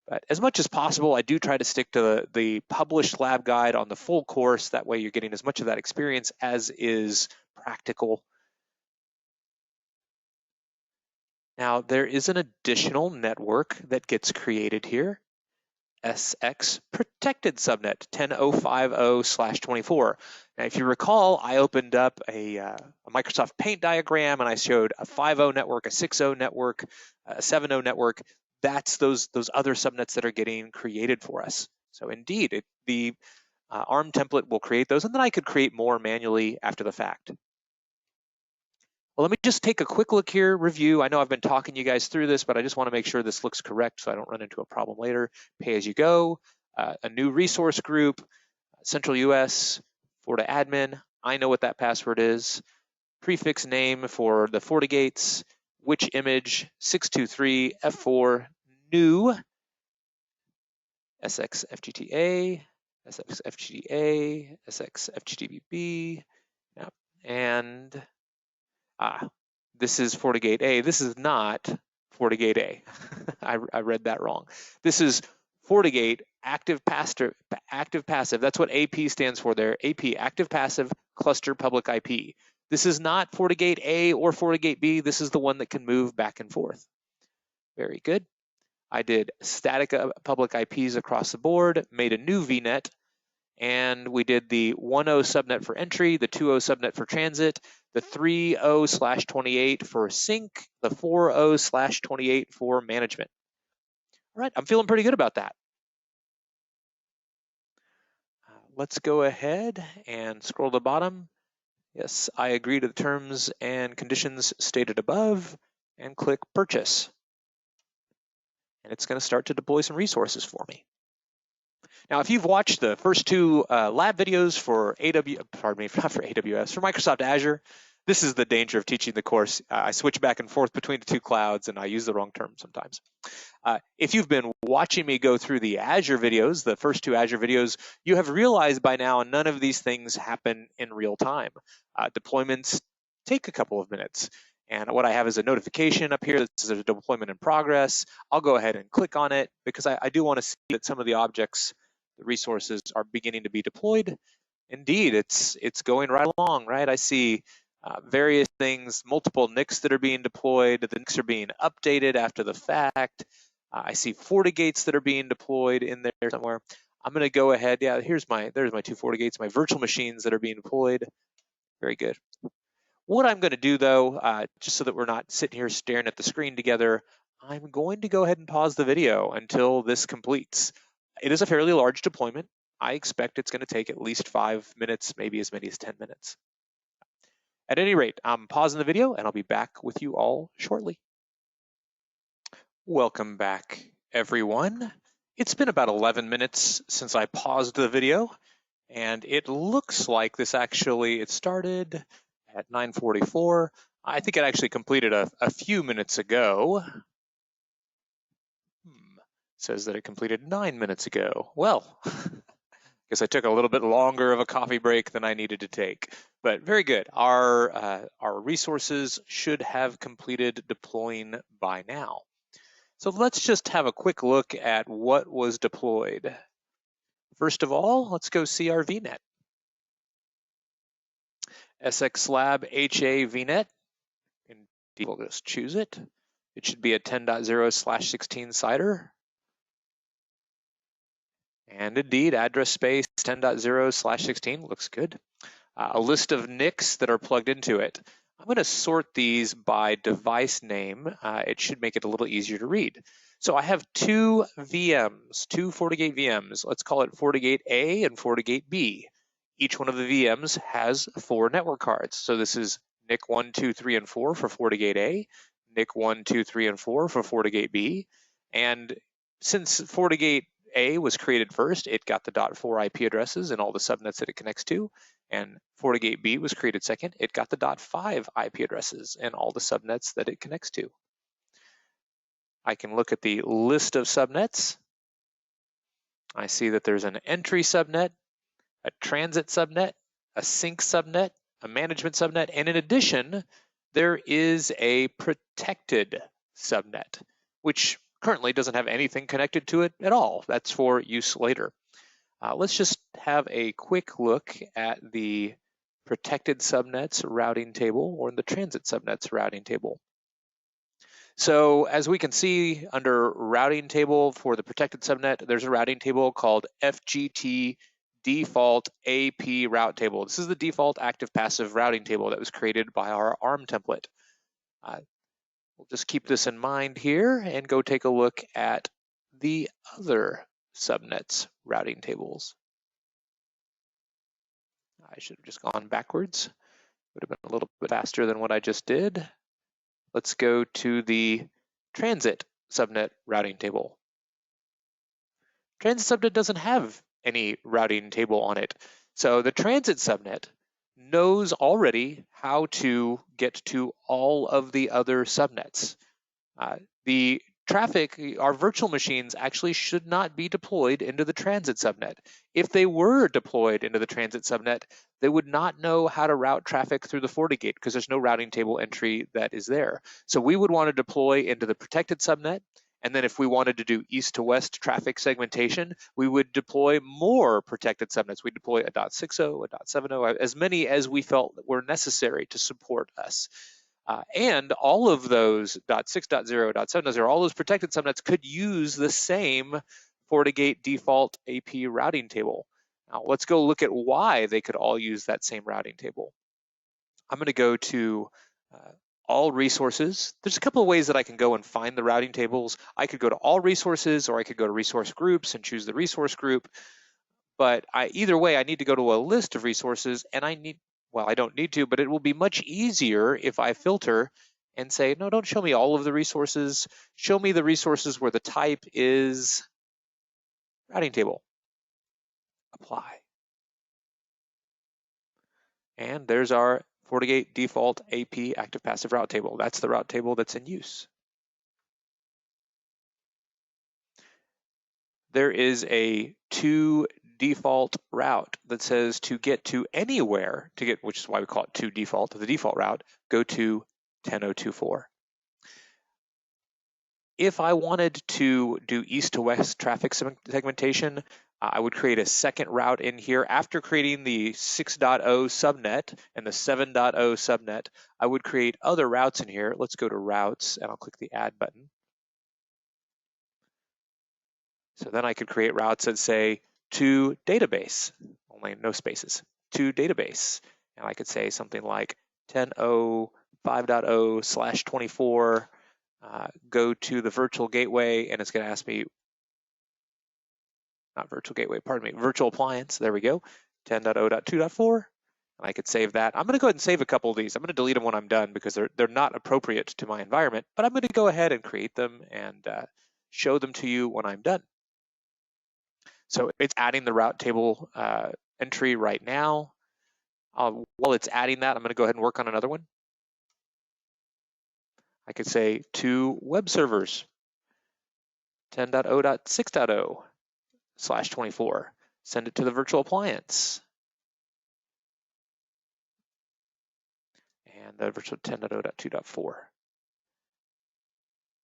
Speaker 1: But as much as possible, I do try to stick to the published lab guide on the full course. That way you're getting as much of that experience as is practical. Now, there is an additional network that gets created here. SX protected subnet 10050/24. Now, if you recall, I opened up a Microsoft Paint diagram and I showed a 5.0 network, a 6.0 network, a 7.0 network. That's those other subnets that are getting created for us. So indeed, the ARM template will create those, and then I could create more manually after the fact. Well, let me just take a quick look here, review. I know I've been talking you guys through this, but I just want to make sure this looks correct so I don't run into a problem later. Pay as you go, a new resource group, Central US, FortiAdmin. I know what that password is. Prefix name for the FortiGates, which image, 623 F4 new, SXFGTA, SXFGA, SXFGDB, yeah, and this is FortiGate A. This is not FortiGate A. I read that wrong. This is FortiGate active passive. That's what AP stands for there. AP, active passive cluster public IP. This is not FortiGate A or FortiGate B. This is the one that can move back and forth. Very good. I did static public IPs across the board, made a new VNet, and we did the 1.0 subnet for entry, the 2.0 subnet for transit, the 3.0/28 for sync, the 4.0/28 for management. All right, I'm feeling pretty good about that. Let's go ahead and scroll to the bottom. Yes, I agree to the terms and conditions stated above, and click purchase. And it's going to start to deploy some resources for me. Now, if you've watched the first two lab videos for for Microsoft Azure, this is the danger of teaching the course. I switch back and forth between the two clouds, and I use the wrong term sometimes. If you've been watching me go through the Azure videos, the first two Azure videos, you have realized by now none of these things happen in real time. Deployments take a couple of minutes. And what I have is a notification up here that says there's a deployment in progress. I'll go ahead and click on it because I do want to see that some of the objects, the resources are beginning to be deployed. Indeed, it's going right along, right? I see various things, multiple NICs that are being deployed. The NICs are being updated after the fact. I see FortiGates that are being deployed in there somewhere. I'm going to go ahead. Yeah, there's my two FortiGates, my virtual machines that are being deployed. Very good. What I'm going to do, though, just so that we're not sitting here staring at the screen together, I'm going to go ahead and pause the video until this completes. It is a fairly large deployment. I expect it's going to take at least 5 minutes, maybe as many as 10 minutes. At any rate, I'm pausing the video, and I'll be back with you all shortly. Welcome back, everyone. It's been about 11 minutes since I paused the video, and it looks like this it started at 9:44. I think it actually completed a few minutes ago. Says that it completed 9 minutes ago. Well, guess I took a little bit longer of a coffee break than I needed to take, but very good. Our resources should have completed deploying by now. So let's just have a quick look at what was deployed. First of all, let's go see our VNet. SX Lab HA VNet. We'll just choose it. It should be a 10.0/16 CIDR. And indeed, address space 10.0/16 looks good. A list of NICs that are plugged into it. I'm going to sort these by device name. It should make it a little easier to read. So I have two VMs, two FortiGate VMs. Let's call it FortiGate A and FortiGate B. Each one of the VMs has 4 network cards. So this is NIC 1, 2, 3, and 4 for FortiGate A, NIC 1, 2, 3, and 4 for FortiGate B. And since FortiGate A was created first, it got the .4 IP addresses and all the subnets that it connects to. And FortiGate B was created second. It got the .5 IP addresses and all the subnets that it connects to. I can look at the list of subnets. I see that there's an entry subnet, a transit subnet, a sync subnet, a management subnet, and in addition, there is a protected subnet, which currently doesn't have anything connected to it at all. That's for use later. Let's just have a quick look at the protected subnets routing table or the transit subnets routing table. So as we can see under routing table for the protected subnet, there's a routing table called FGT default AP route table. This is the default active passive routing table that was created by our ARM template. We'll just keep this in mind here and go take a look at the other subnets routing tables. I should have just gone backwards. Would have been a little bit faster than what I just did. Let's go to the transit subnet routing table. Transit subnet doesn't have any routing table on it. So the transit subnet knows already how to get to all of the other subnets. The traffic, our virtual machines actually should not be deployed into the transit subnet. If they were deployed into the transit subnet, they would not know how to route traffic through the FortiGate because there's no routing table entry that is there. So we would want to deploy into the protected subnet. And then if we wanted to do east to west traffic segmentation, we would deploy more protected subnets. We deploy a .60, a .70, as many as we felt were necessary to support us. And all of those .6.0, .7.0, all those protected subnets could use the same FortiGate default AP routing table. Now let's go look at why they could all use that same routing table. I'm going to go to all resources. There's a couple of ways that I can go and find the routing tables. I could go to all resources, or I could go to resource groups and choose the resource group. But either way, I need to go to a list of resources, and I don't need to, but it will be much easier if I filter and say, no, don't show me all of the resources. Show me the resources where the type is routing table. Apply. And there's our FortiGate default AP active passive route table. That's the route table that's in use. There is a to default route that says to get to anywhere, which is why we call it to default, the default route, go to 10.0.2.4. If I wanted to do east to west traffic segmentation, I would create a second route in here. After creating the 6.0 subnet and the 7.0 subnet, I would create other routes in here. Let's go to routes and I'll click the add button. So then I could create routes that say to database, only no spaces, to database. And I could say something like 10.0, 5.0/24, go to the virtual gateway, and it's going to ask me, not virtual gateway, pardon me, virtual appliance. There we go, 10.0.2.4. And I could save that. I'm going to go ahead and save a couple of these. I'm going to delete them when I'm done because they're not appropriate to my environment, but I'm going to go ahead and create them and show them to you when I'm done. So it's adding the route table entry right now. While it's adding that, I'm going to go ahead and work on another one. I could say to web servers, 10.0.6.0/24. Send it to the virtual appliance. And the virtual 10.0.2.4.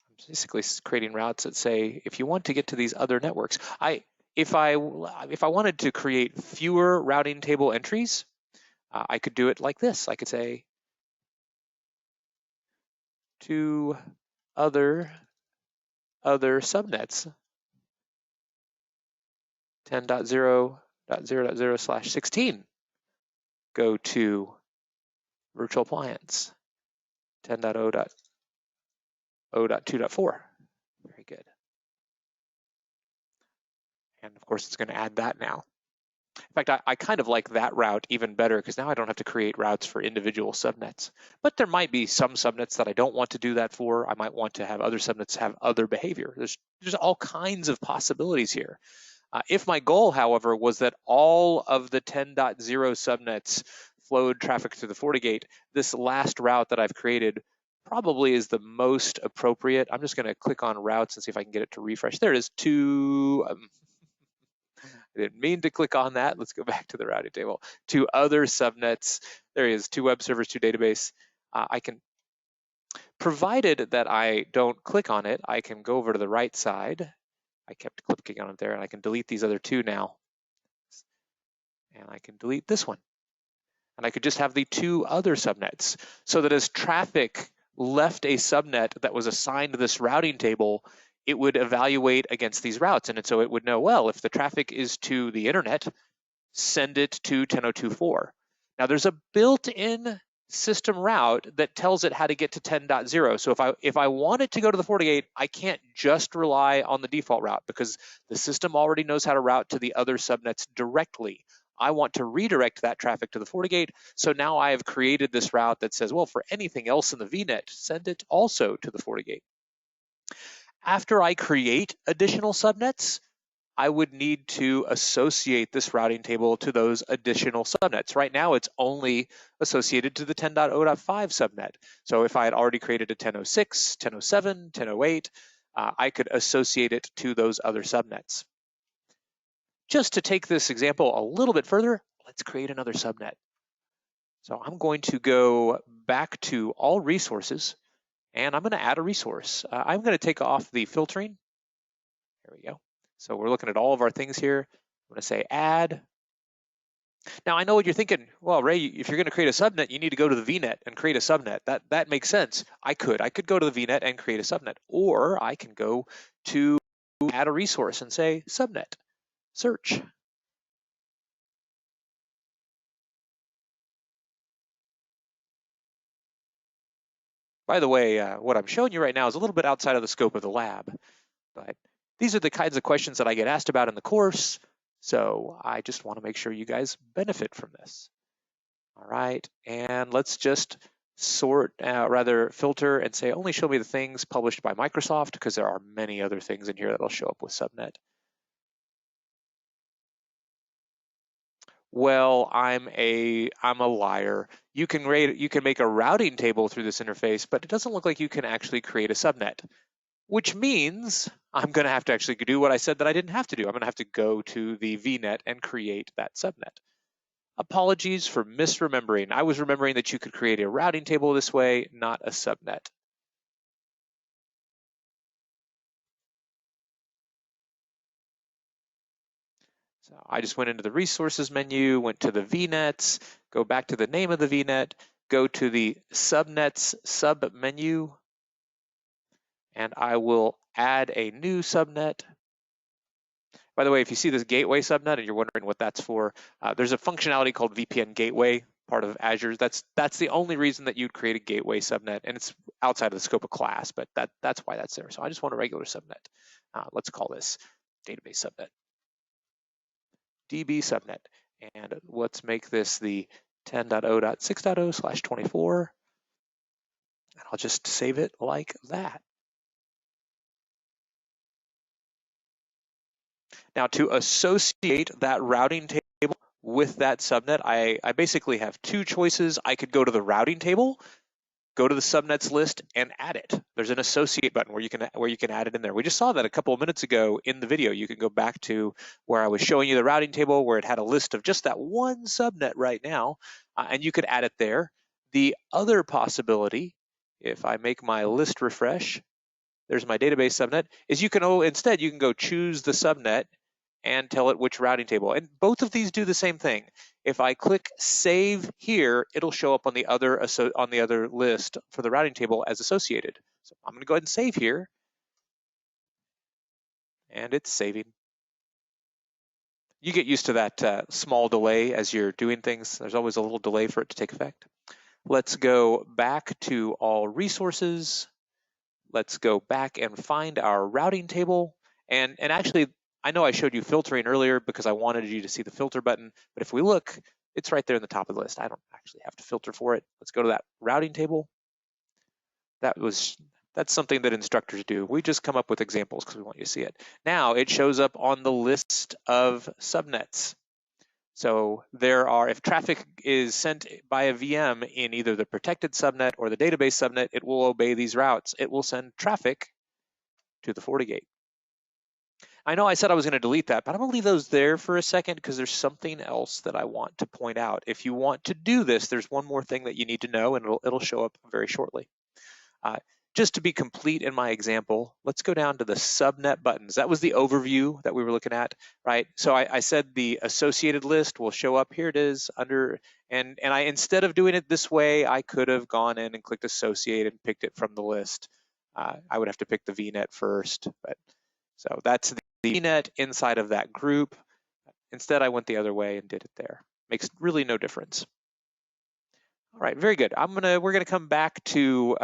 Speaker 1: I'm basically creating routes that say, if you want to get to these other networks, if I wanted to create fewer routing table entries, I could do it like this. I could say to other subnets, 10.0.0.0/16. Go to virtual appliance, 10.0.0.2.4. Very good. And of course, it's going to add that now. In fact, I kind of like that route even better because now I don't have to create routes for individual subnets. But there might be some subnets that I don't want to do that for. I might want to have other subnets have other behavior. There's all kinds of possibilities here. If my goal, however, was that all of the 10.0 subnets flowed traffic through the FortiGate, this last route that I've created probably is the most appropriate. I'm just going to click on routes and see if I can get it to refresh. There it is, to I didn't mean to click on that. Let's go back to the routing table. To other subnets, there is, to web servers, to database. I can Provided that I don't click on it, I can go over to the right side. I kept clicking on it there, and I can delete these other two now. And I can delete this one. And I could just have the two other subnets, so that as traffic left a subnet that was assigned to this routing table, it would evaluate against these routes. And so it would know, well, if the traffic is to the internet, send it to 10.02.4. Now there's a built-in system route that tells it how to get to 10.0. So if I want it to go to the FortiGate, I can't just rely on the default route, because the system already knows how to route to the other subnets directly. I want to redirect that traffic to the FortiGate. So now I have created this route that says, well, for anything else in the VNet, send it also to the FortiGate. After I create additional subnets, I would need to associate this routing table to those additional subnets. Right now, it's only associated to the 10.0.5 subnet. So if I had already created a 10.06, 10.07, 10.08, I could associate it to those other subnets. Just to take this example a little bit further, let's create another subnet. So I'm going to go back to all resources, and I'm going to add a resource. I'm going to take off the filtering. There we go. So we're looking at all of our things here. I'm going to say add. Now I know what you're thinking. Well, Ray, if you're going to create a subnet, you need to go to the VNet and create a subnet. That makes sense. I could go to the VNet and create a subnet, or I can go to add a resource and say subnet, search. By the way, what I'm showing you right now is a little bit outside of the scope of the lab, but these are the kinds of questions that I get asked about in the course. So I just want to make sure you guys benefit from this. All right, and let's just filter and say only show me the things published by Microsoft, because there are many other things in here that'll show up with subnet. Well, I'm a liar. You can make a routing table through this interface, but it doesn't look like you can actually create a subnet, which means I'm going to have to actually do what I said that I didn't have to do. I'm going to have to go to the VNet and create that subnet. Apologies for misremembering. I was remembering that you could create a routing table this way, not a subnet. So I just went into the resources menu, went to the VNets, go back to the name of the VNet, go to the subnets sub menu, and I will add a new subnet. By the way, if you see this gateway subnet and you're wondering what that's for, there's a functionality called VPN gateway, part of Azure. That's the only reason that you'd create a gateway subnet, and it's outside of the scope of class, but that's why that's there. So I just want a regular subnet. Let's call this database subnet, DB subnet, and let's make this the 10.0.6.0/24, and I'll just save it like that. Now, to associate that routing table with that subnet, I basically have two choices. I could go to the routing table, go to the subnets list, and add it. There's an associate button where you can add it in there. We just saw that a couple of minutes ago in the video. You can go back to where I was showing you the routing table, where it had a list of just that one subnet right now, and you could add it there. The other possibility, if I make my list refresh, there's my database subnet, is you can instead you can go choose the subnet and tell it which routing table. And both of these do the same thing. If I click save here, it'll show up on the other list for the routing table as associated. So I'm going to go ahead and save here, and it's saving. You get used to that small delay as you're doing things. There's always a little delay for it to take effect. Let's go back to all resources. Let's go back and find our routing table. And actually, I know I showed you filtering earlier because I wanted you to see the filter button, but if we look, it's right there in the top of the list. I don't actually have to filter for it. Let's go to that routing table. That's something that instructors do. We just come up with examples because we want you to see it. Now it shows up on the list of subnets. So if traffic is sent by a VM in either the protected subnet or the database subnet, it will obey these routes. It will send traffic to the FortiGate. I know I said I was going to delete that, but I'm going to leave those there for a second because there's something else that I want to point out. If you want to do this, there's one more thing that you need to know, and it'll show up very shortly. Just to be complete in my example, let's go down to the subnet buttons. That was the overview that we were looking at, right? So I said the associated list will show up. Here it is under, and I, instead of doing it this way, I could have gone in and clicked associate and picked it from the list. I would have to pick the VNet first, but so that's the VNet inside of that group. Instead, I went the other way and did it there. Makes really no difference. All right, very good. We're gonna come back to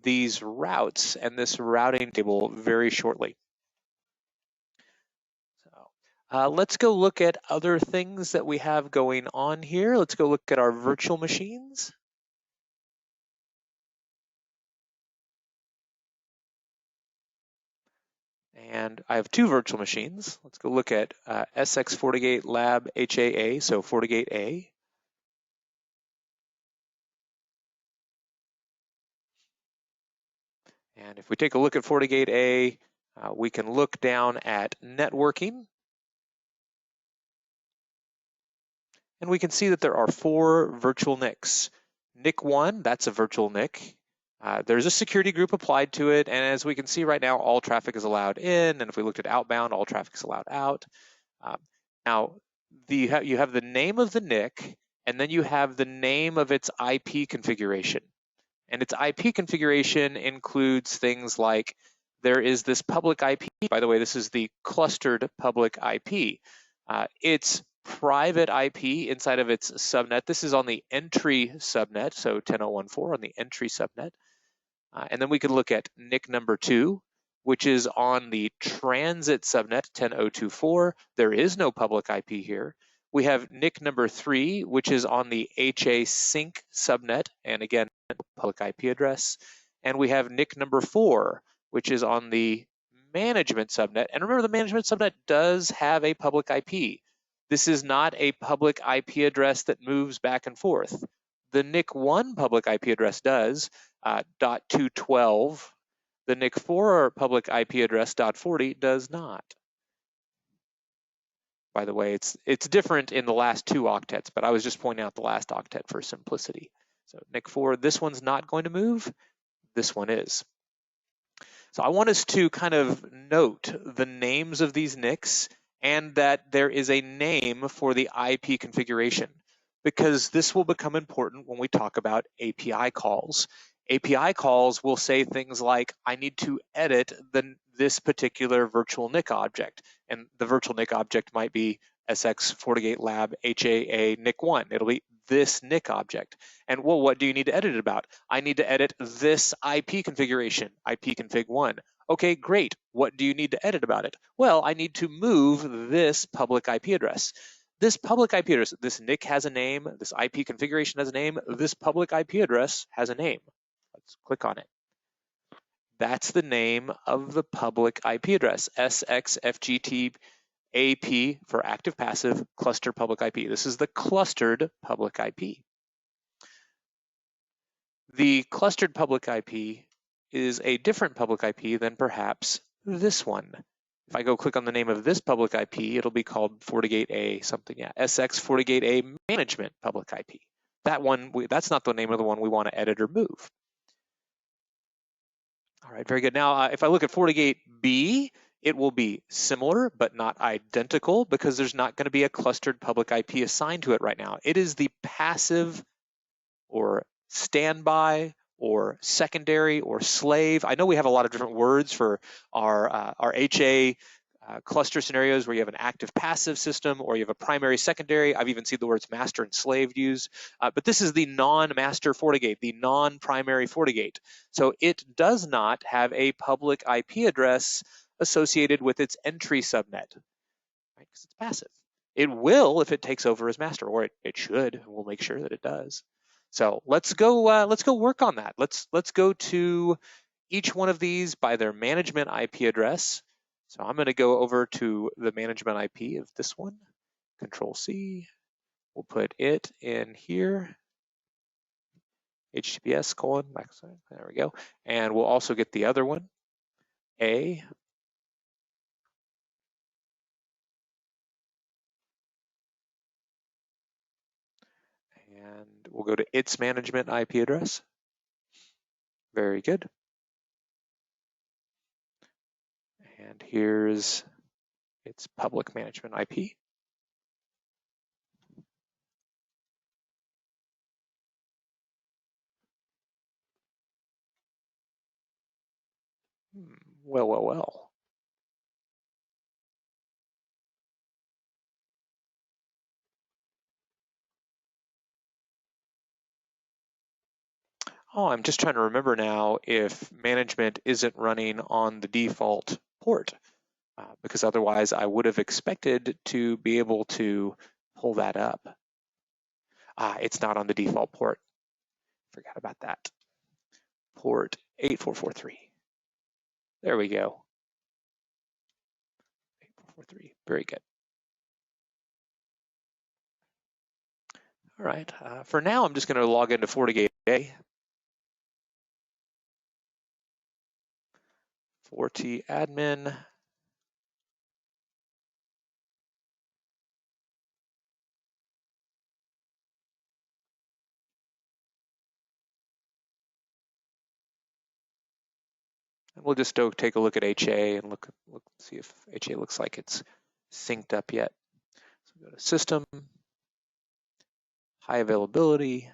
Speaker 1: these routes and this routing table very shortly. So let's go look at other things that we have going on here. Let's go look at our virtual machines. And I have two virtual machines. Let's go look at SX40Gate Lab HAA, so FortiGate-A. And if we take a look at FortiGate-A, we can look down at networking. And we can see that there are 4 virtual NICs. NIC 1, that's a virtual NIC. There's a security group applied to it, and as we can see right now, all traffic is allowed in, and if we looked at outbound, all traffic is allowed out. Now, you have the name of the NIC, and then you have the name of its IP configuration. And its IP configuration includes things like there is this public IP. By the way, this is the clustered public IP. It's private IP inside of its subnet. This is on the entry subnet, so 10.0.1.4 on the entry subnet. And then we can look at NIC number 2, which is on the transit subnet 10.0.2.4. There is no public IP here. We have NIC number 3, which is on the HA sync subnet, and again, public IP address. And we have NIC number 4, which is on the management subnet. And remember, the management subnet does have a public IP. This is not a public IP address that moves back and forth. The NIC 1 public IP address does, .212. The NIC 4 public IP address, .40, does not. By the way, it's different in the last 2 octets, but I was just pointing out the last octet for simplicity. So NIC 4, this one's not going to move, this one is. So I want us to kind of note the names of these NICs and that there is a name for the IP configuration, because this will become important when we talk about API calls. API calls will say things like, I need to edit this particular virtual NIC object, and the virtual NIC object might be SX FortiGate Lab HAA NIC 1. It'll be this NIC object. And well, what do you need to edit it about? I need to edit this IP configuration, IP config 1. Okay, great. What do you need to edit about it? Well, I need to move this public IP address. This public IP address, this NIC has a name, this IP configuration has a name, this public IP address has a name. Let's click on it. That's the name of the public IP address, SXFGT AP for active passive cluster public IP. This is the clustered public IP. The clustered public IP is a different public IP than perhaps this one. If I go click on the name of this public IP, it'll be called FortiGate-A something, yeah, SX FortiGate-A management public IP. That one, that's not the name of the one we want to edit or move. All right, very good. Now, if I look at FortiGate-B, it will be similar, but not identical, because there's not going to be a clustered public IP assigned to it right now. It is the passive or standby or secondary or slave. I know we have a lot of different words for our HA cluster scenarios where you have an active passive system or you have a primary secondary. I've even seen the words master and slave used, but this is the non-master FortiGate, the non-primary FortiGate. So it does not have a public IP address associated with its entry subnet, right? Because it's passive. It will if it takes over as master, or it should. We'll make sure that it does. So let's go work on that. Let's go to each one of these by their management IP address. So I'm going to go over to the management IP of this one. Control C. We'll put it in here. HTTPS : there we go. And we'll also get the other one, A. And we'll go to its management IP address. Very good. And here's its public management IP. Well, well, well. Oh, I'm just trying to remember now if management isn't running on the default port, because otherwise I would have expected to be able to pull that up. It's not on the default port. Forgot about that. Port 8443. There we go. 8443. Very good. All right. For now, I'm just going to log into FortiGate A. Forti admin. And we'll just take a look at HA and look see if HA looks like it's synced up yet. So go to System, High Availability.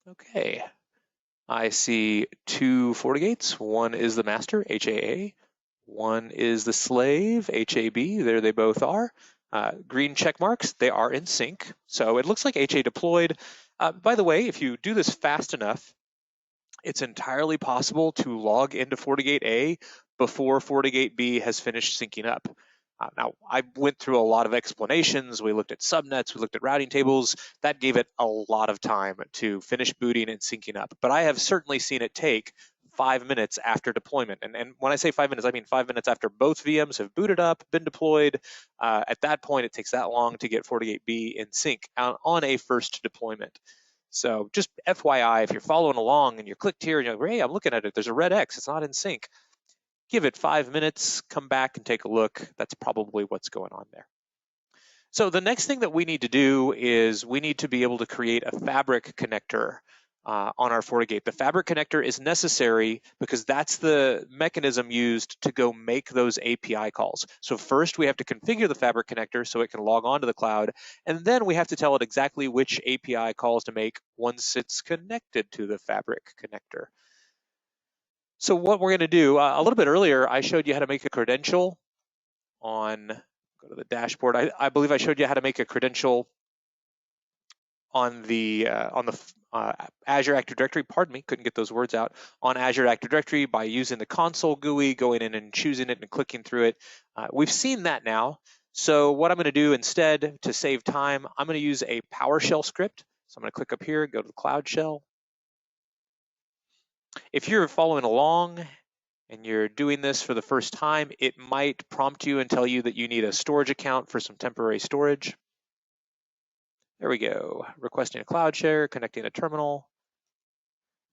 Speaker 1: Okay, I see two FortiGates. One is the master, HAA. One is the slave, HAB. There they both are. Green check marks, they are in sync. So it looks like HA deployed. By the way, if you do this fast enough, it's entirely possible to log into FortiGate A before FortiGate B has finished syncing up. Now, I went through a lot of explanations. We looked at subnets, we looked at routing tables. That gave it a lot of time to finish booting and syncing up. But I have certainly seen it take 5 minutes after deployment. And when I say 5 minutes, I mean 5 minutes after both VMs have booted up, been deployed. At that point, it takes that long to get FortiGate B in sync on a first deployment. So just FYI, if you're following along and you're clicked here and you're like, hey, I'm looking at it, there's a red X, it's not in sync. Give it 5 minutes, come back and take a look. That's probably what's going on there. So the next thing that we need to do is we need to be able to create a fabric connector on our FortiGate. The fabric connector is necessary because that's the mechanism used to go make those API calls. So first we have to configure the fabric connector so it can log on to the cloud, and then we have to tell it exactly which API calls to make once it's connected to the fabric connector. So what we're going to do, a little bit earlier, I showed you how to make a credential on, go to the dashboard. I believe I showed you how to make a credential on the Azure Active Directory, pardon me, couldn't get those words out, on Azure Active Directory by using the console GUI, going in and choosing it and clicking through it. We've seen that now. So what I'm going to do instead to save time, I'm going to use a PowerShell script. So I'm going to click up here and go to the Cloud Shell. If you're following along and you're doing this for the first time, it might prompt you and tell you that you need a storage account for some temporary storage. There we go. Requesting a cloud share, connecting a terminal.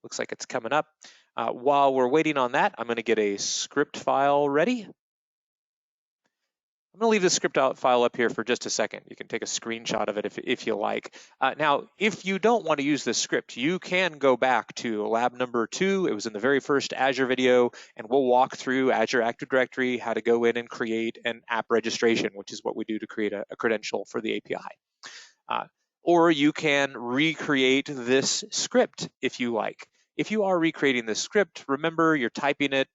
Speaker 1: Looks like it's coming up. While we're waiting on that, I'm going to get a script file ready. I'm going to leave the script file up here for just a second. You can take a screenshot of it if you like. Now, if you don't want to use this script, you can go back to lab number 2. It was in the very first Azure video, and we'll walk through Azure Active Directory, how to go in and create an app registration, which is what we do to create a credential for the API. Or you can recreate this script if you like. If you are recreating this script, remember you're typing it,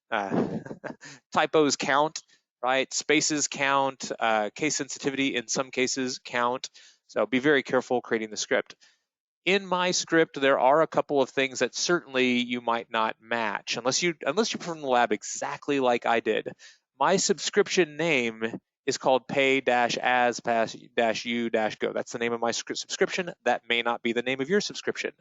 Speaker 1: typos count, right? Spaces count, case sensitivity in some cases count. So be very careful creating the script. In my script, there are a couple of things that certainly you might not match unless you perform the lab exactly like I did. My subscription name is called pay-as-u-go. That's the name of my subscription. That may not be the name of your subscription.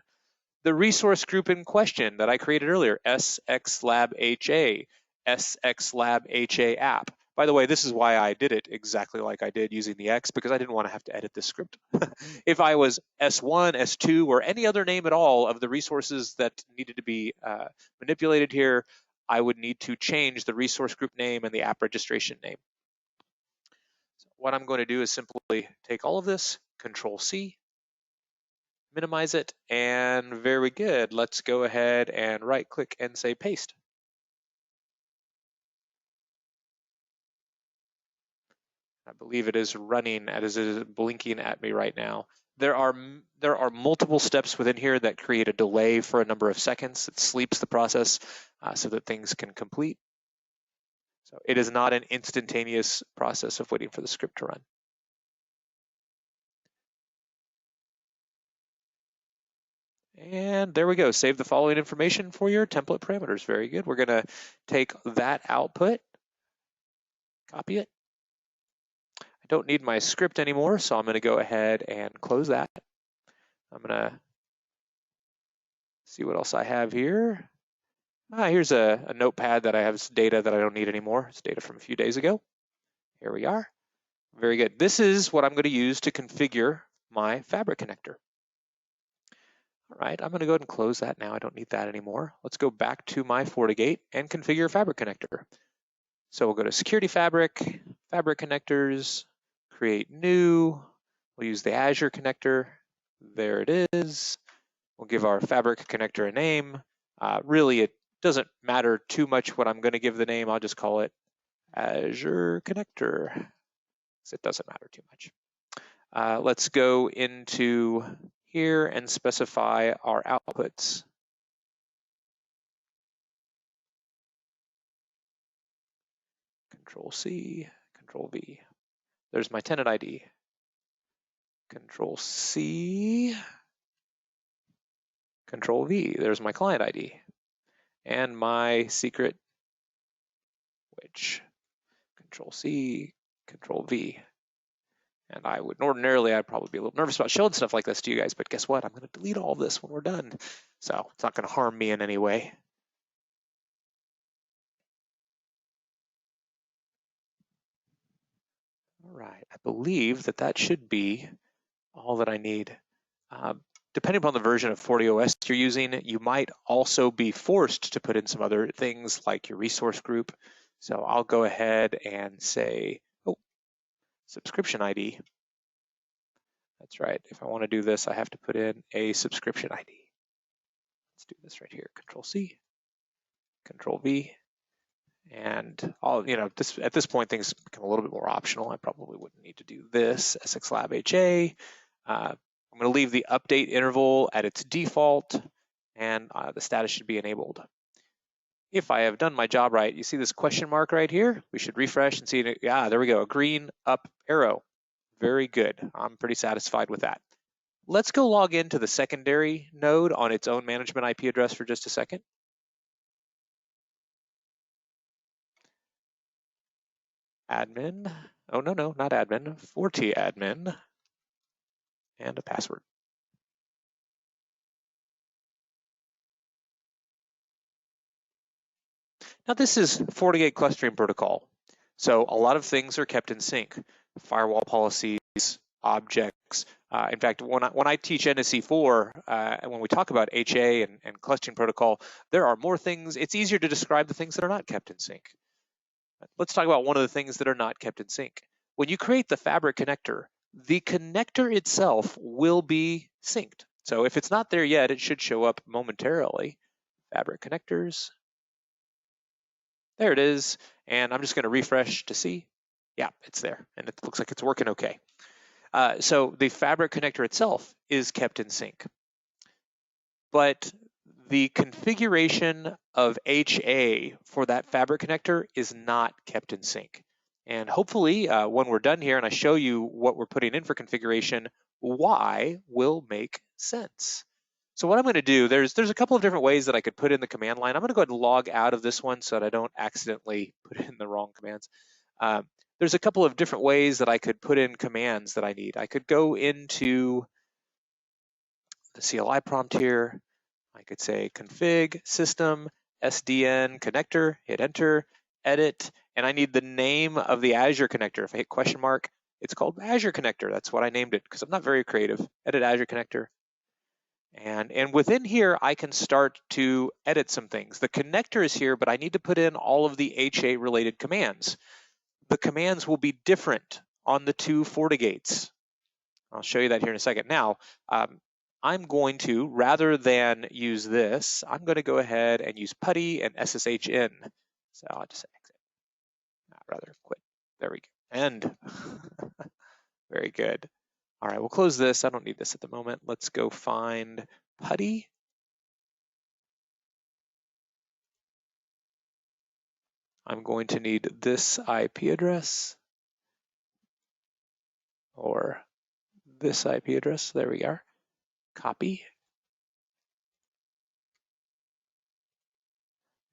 Speaker 1: The resource group in question that I created earlier, SXLabHA, SXLabHA app. By the way, this is why I did it exactly like I did using the X, because I didn't want to have to edit this script. If I was S1, S2, or any other name at all of the resources that needed to be manipulated here, I would need to change the resource group name and the app registration name. So what I'm going to do is simply take all of this, Control-C, minimize it, and very good. Let's go ahead and right click and say paste. I believe it is running, it is blinking at me right now. There are multiple steps within here that create a delay for a number of seconds. It sleeps the process so that things can complete. So it is not an instantaneous process of waiting for the script to run. And there we go. Save the following information for your template parameters. Very good. We're going to take that output, copy it. I don't need my script anymore, so I'm going to go ahead and close that. I'm going to see what else I have here. Here's a notepad that I have data that I don't need anymore. It's data from a few days ago. Here we are. Very good. This is what I'm going to use to configure my Fabric connector. All right, I'm going to go ahead and close that now. I don't need that anymore. Let's go back to my FortiGate and configure Fabric connector. So we'll go to Security Fabric, Fabric connectors, create new. We'll use the Azure connector. There it is. We'll give our Fabric connector a name. Really, it doesn't matter too much what I'm going to give the name. I'll just call it Azure connector. It doesn't matter too much. Let's go into here and specify our outputs. Control C, Control V. There's my tenant ID. Control C, Control V. There's my client ID. And my secret, which Control C, Control V. And I'd probably be a little nervous about showing stuff like this to you guys, but guess what? I'm going to delete all of this when we're done. So it's not going to harm me in any way. All right, I believe that should be all that I need. Depending upon the version of FortiOS you're using, you might also be forced to put in some other things like your resource group. So I'll go ahead and say, subscription ID. That's right. If I want to do this, I have to put in a subscription ID. Let's do this right here. Control C, Control V, and at this point things become a little bit more optional. I probably wouldn't need to do this. SX Lab HA. I'm going to leave the update interval at its default, and the status should be enabled. If I have done my job right, you see this question mark right here? We should refresh and see, there we go, a green up arrow. Very good. I'm pretty satisfied with that. Let's go log into the secondary node on its own management IP address for just a second. Admin, oh no, not admin, FortiAdmin, and a password. Now this is FortiGate clustering protocol. So a lot of things are kept in sync. Firewall policies, objects. In fact, when I teach NSE4, and when we talk about HA and clustering protocol, there are more things. It's easier to describe the things that are not kept in sync. Let's talk about one of the things that are not kept in sync. When you create the Fabric connector, the connector itself will be synced. So if it's not there yet, it should show up momentarily. Fabric connectors. There it is. And I'm just going to refresh to see. Yeah, it's there. And it looks like it's working okay. So the Fabric connector itself is kept in sync. But the configuration of HA for that Fabric connector is not kept in sync. And hopefully, when we're done here and I show you what we're putting in for configuration, why will make sense. So what I'm going to do, there's a couple of different ways that I could put in the command line. I'm going to go ahead and log out of this one so that I don't accidentally put in the wrong commands. There's a couple of different ways that I could put in commands that I need. I could go into the CLI prompt here. I could say config system SDN connector, hit enter, edit, and I need the name of the Azure connector. If I hit question mark, it's called Azure connector. That's what I named it because I'm not very creative. Edit Azure connector. And within here, I can start to edit some things. The connector is here, but I need to put in all of the HA related commands. The commands will be different on the two FortiGates. I'll show you that here in a second. Now, I'm going to, rather than use this, I'm going to go ahead and use putty and SSH in. So I'll just exit. Rather quit. There we go. And very good. All right, we'll close this. I don't need this at the moment. Let's go find putty. I'm going to need this IP address or this IP address. There we are. Copy.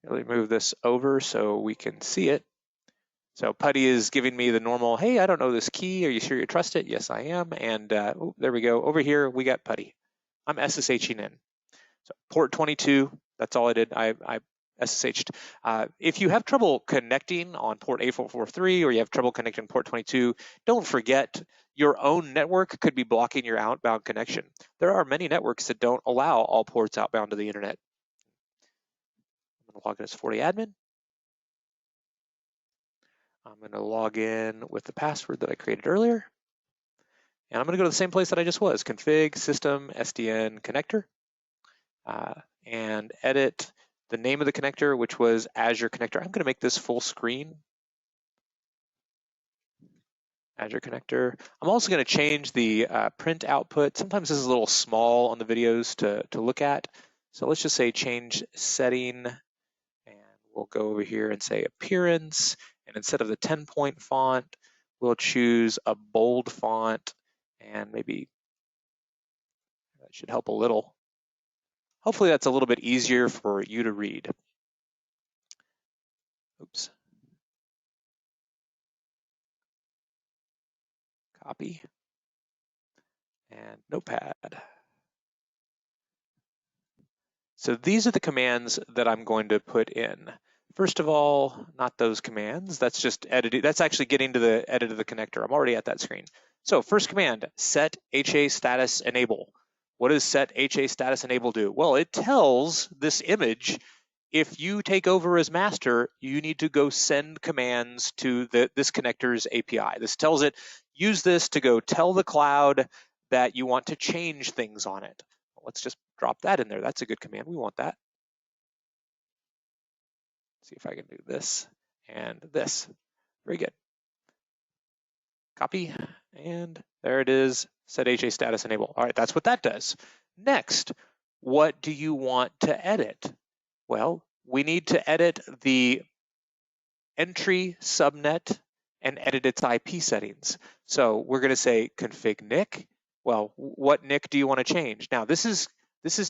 Speaker 1: Really move this over so we can see it. So putty is giving me the normal, hey, I don't know this key. Are you sure you trust it? Yes, I am. And there we go. Over here, we got putty. I'm SSHing in. So port 22, that's all I did. I SSH'd. If you have trouble connecting on port 8443 or you have trouble connecting port 22, don't forget your own network could be blocking your outbound connection. There are many networks that don't allow all ports outbound to the internet. I'm going to log in as 40 admin. I'm going to log in with the password that I created earlier. And I'm going to go to the same place that I just was, config, system, SDN, connector, and edit the name of the connector, which was Azure connector. I'm going to make this full screen. Azure connector. I'm also going to change the print output. Sometimes this is a little small on the videos to look at. So let's just say change setting, and we'll go over here and say appearance. And instead of the 10-point font, we'll choose a bold font, and maybe that should help a little. Hopefully that's a little bit easier for you to read. Oops. Copy. And Notepad. So these are the commands that I'm going to put in. First of all, not those commands. That's just editing. That's actually getting to the edit of the connector. I'm already at that screen. So first command, set HA status enable. What does set HA status enable do? Well, it tells this image, if you take over as master, you need to go send commands to this connector's API. This tells it, use this to go tell the cloud that you want to change things on it. Let's just drop that in there. That's a good command. We want that. See if I can do this and this. Very good. Copy, and there it is, set HA status enable. All right, that's what that does. Next, what do you want to edit? Well, we need to edit the entry subnet and edit its IP settings. So we're going to say config NIC. Well, what NIC do you want to change? Now, this is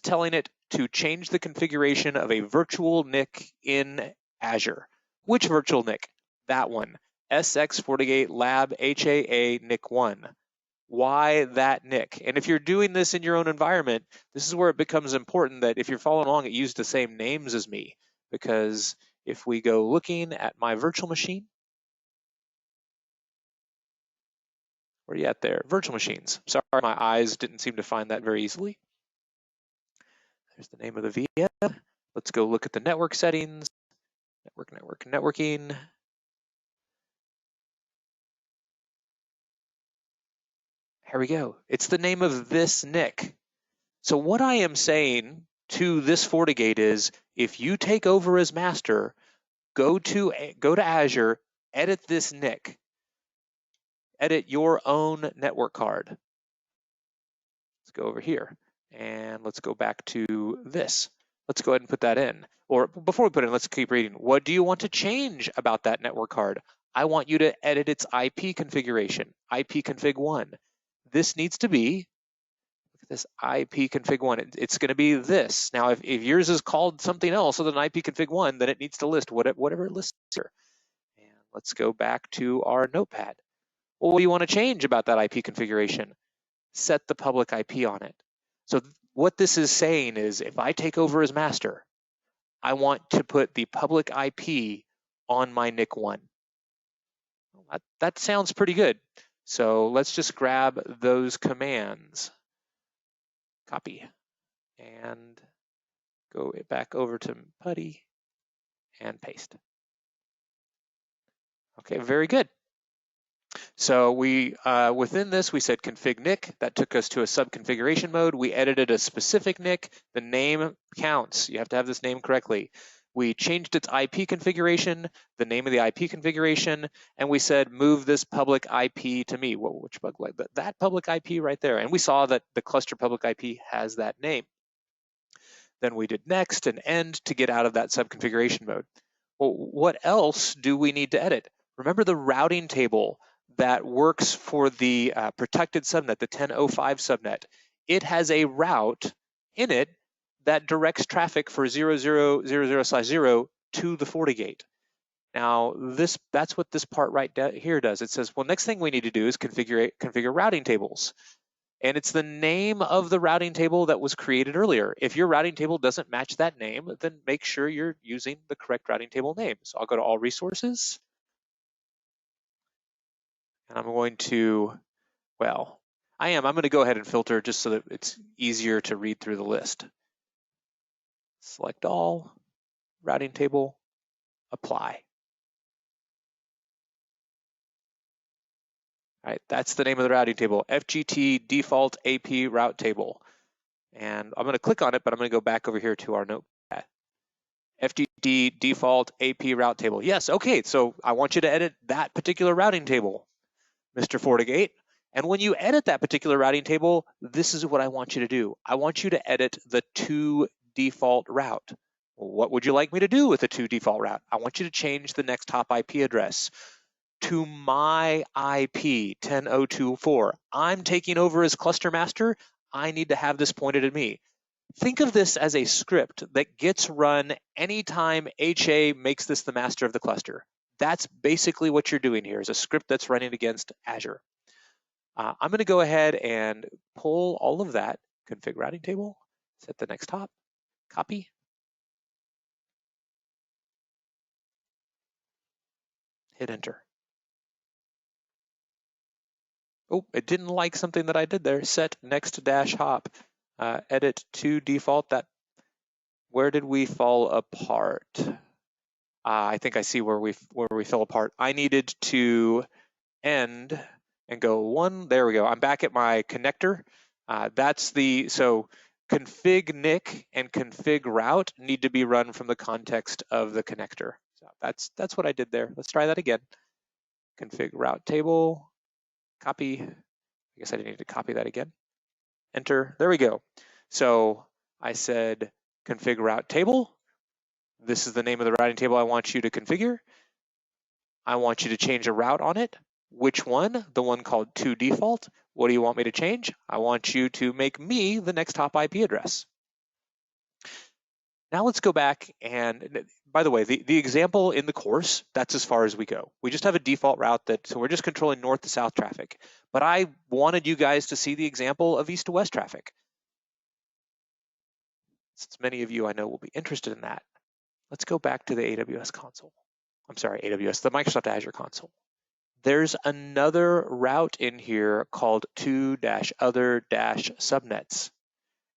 Speaker 1: telling it to change the configuration of a virtual NIC in Azure. Which virtual NIC? That one, SX48 Lab HAA NIC 1. Why that NIC? And if you're doing this in your own environment, this is where it becomes important that if you're following along, it uses the same names as me. Because if we go looking at my virtual machine, where are you at there? Virtual machines. Sorry, my eyes didn't seem to find that very easily. There's the name of the VM. Let's go look at the network settings. Networking. Here we go. It's the name of this NIC. So what I am saying to this FortiGate is, if you take over as master, go to Azure, edit this NIC. Edit your own network card. Let's go over here and let's go back to this. Let's go ahead and put that in. Or before we put it in, let's keep reading. What do you want to change about that network card? I want you to edit its IP configuration, IP config 1. This needs to be, look at this IP config 1. It's going to be this. Now, if yours is called something else other than IP config 1, then it needs to list whatever it lists here. And let's go back to our notepad. Well, what do you want to change about that IP configuration? Set the public IP on it. So what this is saying is, if I take over as master, I want to put the public IP on my NIC 1. That sounds pretty good. So let's just grab those commands. Copy and go back over to putty and paste. Okay, very good. So we within this, we said config NIC. That took us to a sub-configuration mode. We edited a specific NIC. The name counts. You have to have this name correctly. We changed its IP configuration, the name of the IP configuration, and we said move this public IP to me. Well, which bug like that public IP right there. And we saw that the cluster public IP has that name. Then we did next and end to get out of that sub-configuration mode. Well, what else do we need to edit? Remember the routing table that works for the protected subnet, the 10.05 subnet. It has a route in it that directs traffic for 0000/0 to the FortiGate. Now, that's what this part right here does. It says, well, next thing we need to do is configure routing tables. And it's the name of the routing table that was created earlier. If your routing table doesn't match that name, then make sure you're using the correct routing table name. So I'll go to all resources. And I'm going to, well, I'm going to go ahead and filter just so that it's easier to read through the list. Select all, routing table, apply. All right, that's the name of the routing table, FGT default AP route table. And I'm going to click on it, but I'm going to go back over here to our notepad. FGT default AP route table. Yes, okay, so I want you to edit that particular routing table, Mr. FortiGate. And when you edit that particular routing table, this is what I want you to do. I want you to edit the to default route. What would you like me to do with the to default route? I want you to change the next hop IP address to my IP 10.024. I'm taking over as cluster master. I need to have this pointed at me. Think of this as a script that gets run anytime HA makes this the master of the cluster. That's basically what you're doing here, is a script that's running against Azure. I'm going to go ahead and pull all of that, config routing table, set the next hop, copy, hit enter. Oh, it didn't like something that I did there. Set next dash hop, edit to default. That, where did we fall apart? I think I see where we fell apart. I needed to end and go one. There we go. I'm back at my connector. So config NIC and config route need to be run from the context of the connector. So that's what I did there. Let's try that again. Config route table, copy. I guess I didn't need to copy that again. Enter. There we go. So I said config route table. This is the name of the routing table I want you to configure. I want you to change a route on it. Which one? The one called to default. What do you want me to change? I want you to make me the next hop IP address. Now let's go back and, by the way, the example in the course, that's as far as we go. We just have a default route so we're just controlling north to south traffic. But I wanted you guys to see the example of east to west traffic, since many of you I know will be interested in that. Let's go back to the AWS console. I'm sorry, AWS, the Microsoft Azure console. There's another route in here called to-other-subnets,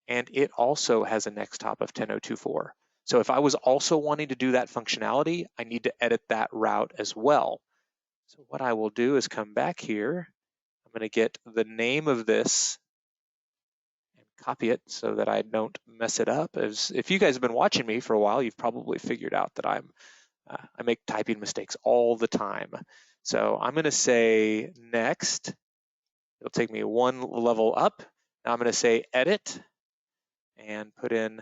Speaker 1: and it also has a next hop of 10.024. So if I was also wanting to do that functionality, I need to edit that route as well. So what I will do is come back here. I'm going to get the name of this and copy it so that I don't mess it up. If you guys have been watching me for a while, you've probably figured out that I make typing mistakes all the time. So I'm going to say next. It'll take me one level up. Now I'm going to say edit and put in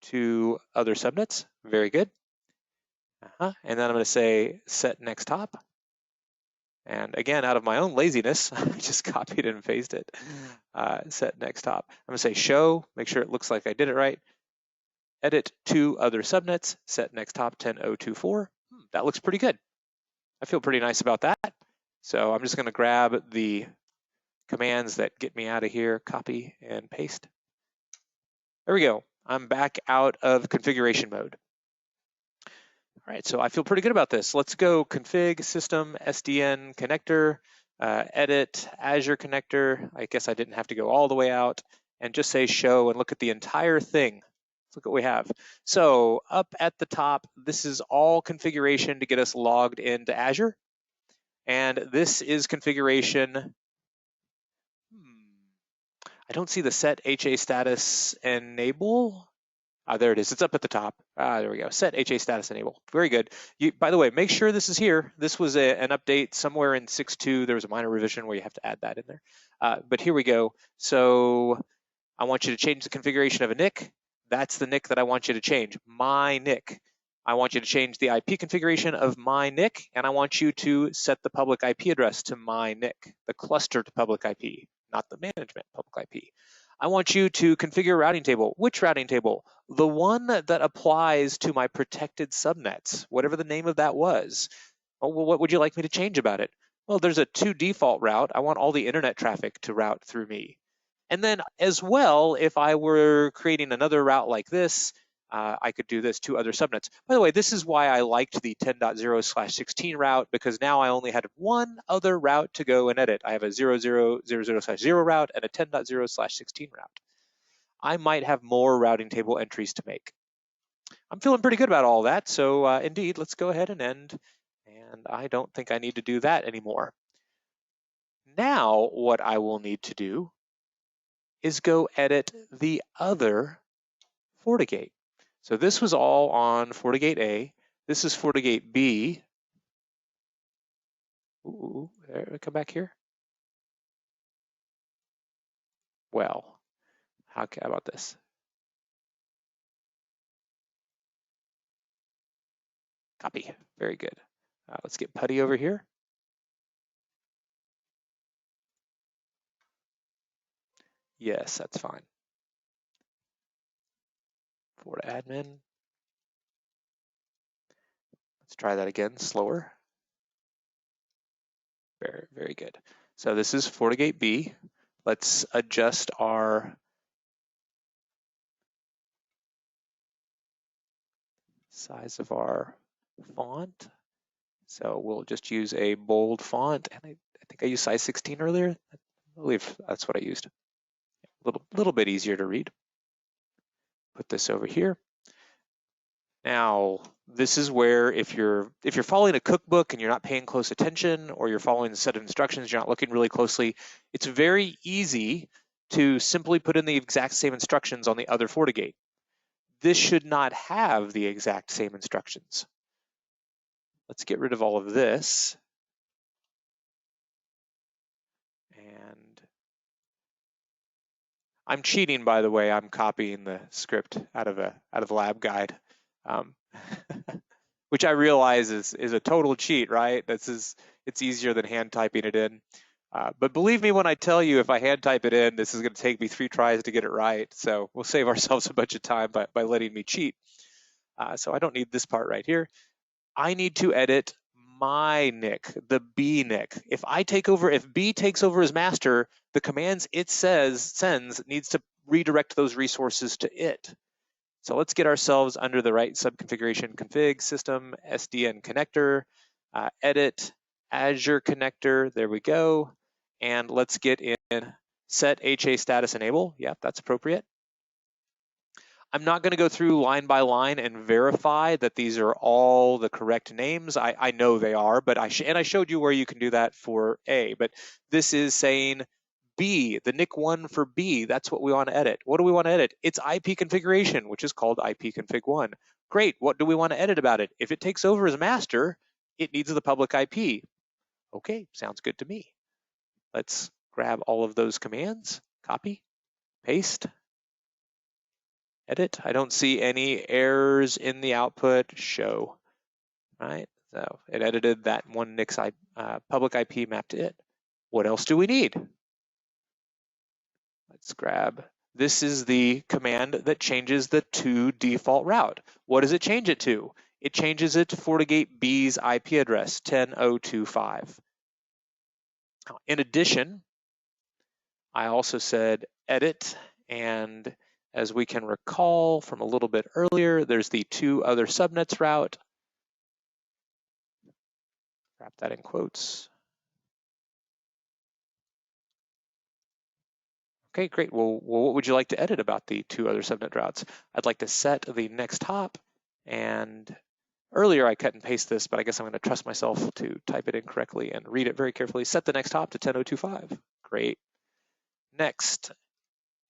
Speaker 1: to other subnets. Very good. And then I'm going to say set next hop. And again, out of my own laziness, I just copied and pasted it. Set next hop. I'm going to say show, make sure it looks like I did it right. Edit to other subnets, set next hop 10.024. That looks pretty good. I feel pretty nice about that. So I'm just going to grab the commands that get me out of here, copy and paste. There we go. I'm back out of configuration mode. All right, so I feel pretty good about this. Let's go config system SDN connector, edit Azure connector. I guess I didn't have to go all the way out, and just say show and look at the entire thing. Let's look what we have. So up at the top, this is all configuration to get us logged into Azure. And this is configuration. I don't see the set HA status enable. There it is. It's up at the top. There we go. Set HA status enable. Very good. By the way, make sure this is here. This was an update somewhere in 6.2. There was a minor revision where you have to add that in there. But here we go. So I want you to change the configuration of a NIC. That's the NIC that I want you to change, my NIC. I want you to change the IP configuration of my NIC, and I want you to set the public IP address to my NIC, the clustered public IP, not the management public IP. I want you to configure a routing table. Which routing table? The one that applies to my protected subnets, whatever the name of that was. Oh, well, what would you like me to change about it? Well, there's a to default route. I want all the internet traffic to route through me. And then as well, if I were creating another route like this, I could do this to other subnets. By the way, this is why I liked the 10.0/16 route, because now I only had one other route to go and edit. I have a 0000/0 route and a 10.0/16 route. I might have more routing table entries to make. I'm feeling pretty good about all that, so indeed, let's go ahead and end. And I don't think I need to do that anymore. Now, what I will need to do is go edit the other FortiGate. So this was all on FortiGate A. This is FortiGate B. Ooh, come back here. Well, how about this? Copy. Very good. Let's get Putty over here. Yes, that's fine. FortiAdmin. Let's try that again, slower. Very, very good. So this is FortiGate B. Let's adjust our size of our font. So we'll just use a bold font, and I think I used size 16 earlier. I believe that's what I used. A little bit easier to read. Put this over here. Now, this is where if you're following a cookbook and you're not paying close attention, or you're following a set of instructions, you're not looking really closely, it's very easy to simply put in the exact same instructions on the other FortiGate. This should not have the exact same instructions. Let's get rid of all of this. And I'm cheating, by the way. I'm copying the script out of a lab guide, which I realize is a total cheat, right? It's easier than hand typing it in. But believe me when I tell you, if I hand type it in, this is going to take me 3 tries to get it right. So we'll save ourselves a bunch of time by letting me cheat. So I don't need this part right here. I need to edit my NIC, the B NIC. If B takes over as master, the commands it sends needs to redirect those resources to it. So let's get ourselves under the right subconfiguration config system, SDN connector, edit Azure connector, there we go. And let's get in set HA status enable. Yep, that's appropriate. I'm not going to go through line by line and verify that these are all the correct names. I know they are, but I showed you where you can do that for A. But this is saying B, the NIC1 for B. That's what we want to edit. What do we want to edit? It's IP configuration, which is called ipconfig1. Great. What do we want to edit about it? If it takes over as master, it needs the public IP. Okay, sounds good to me. Let's grab all of those commands, copy, paste. Edit. I don't see any errors in the output. Show. Right. So it edited that one NIC's public IP map to it. What else do we need? Let's grab. This is the command that changes the to default route. What does it change it to? It changes it to FortiGate B's IP address, 10.025. Now, in addition, I also said edit, and as we can recall from a little bit earlier, there's the to other subnets route. Wrap that in quotes. Okay, great. Well, what would you like to edit about the 2 other subnet routes? I'd like to set the next hop and Earlier I cut and paste this, but I guess I'm going to trust myself to type it in correctly and read it very carefully. Set the next hop to 10.025. Great. Next,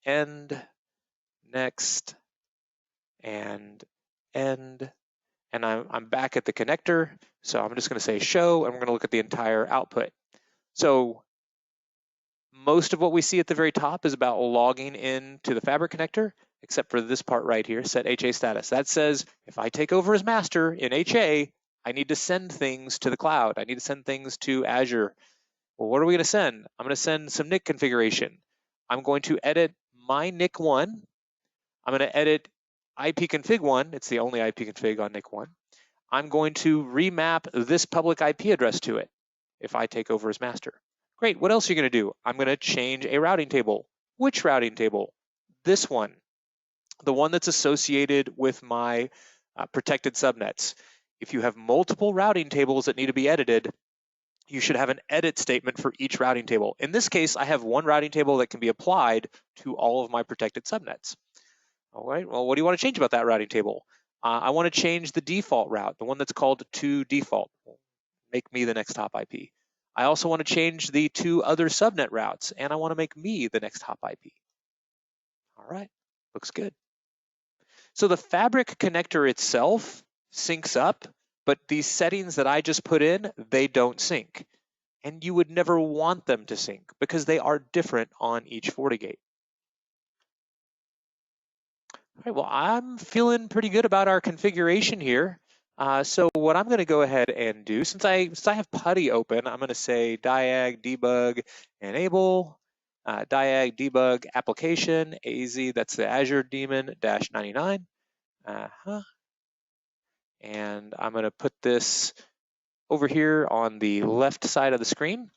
Speaker 1: end, next, and end. And I'm back at the connector. So I'm just going to say show, and we're going to look at the entire output. So most of what we see at the very top is about logging in to the Fabric connector, except for this part right here, set HA status. That says if I take over as master in HA, I need to send things to the cloud. I need to send things to Azure. Well, what are we going to send? I'm going to send some NIC configuration. I'm going to edit my NIC1. I'm going to edit ipconfig1. It's the only ipconfig on NIC1. I'm going to remap this public IP address to it if I take over as master. Great, what else are you going to do? I'm going to change a routing table. Which routing table? This one, the one that's associated with my protected subnets. If you have multiple routing tables that need to be edited, you should have an edit statement for each routing table. In this case, I have one routing table that can be applied to all of my protected subnets. All right, well, what do you want to change about that routing table? I want to change the default route, the one that's called to default. Make me the next hop IP. I also want to change the two other subnet routes, and I want to make me the next hop IP. All right, looks good. So the Fabric connector itself syncs up, but these settings that I just put in, they don't sync. And you would never want them to sync because they are different on each FortiGate. All right, well, I'm feeling pretty good about our configuration here. So what I'm going to go ahead and do, since I have PuTTY open, I'm going to say diag debug enable, diag debug application, AZ, that's the Azure daemon -99. And I'm going to put this over here on the left side of the screen.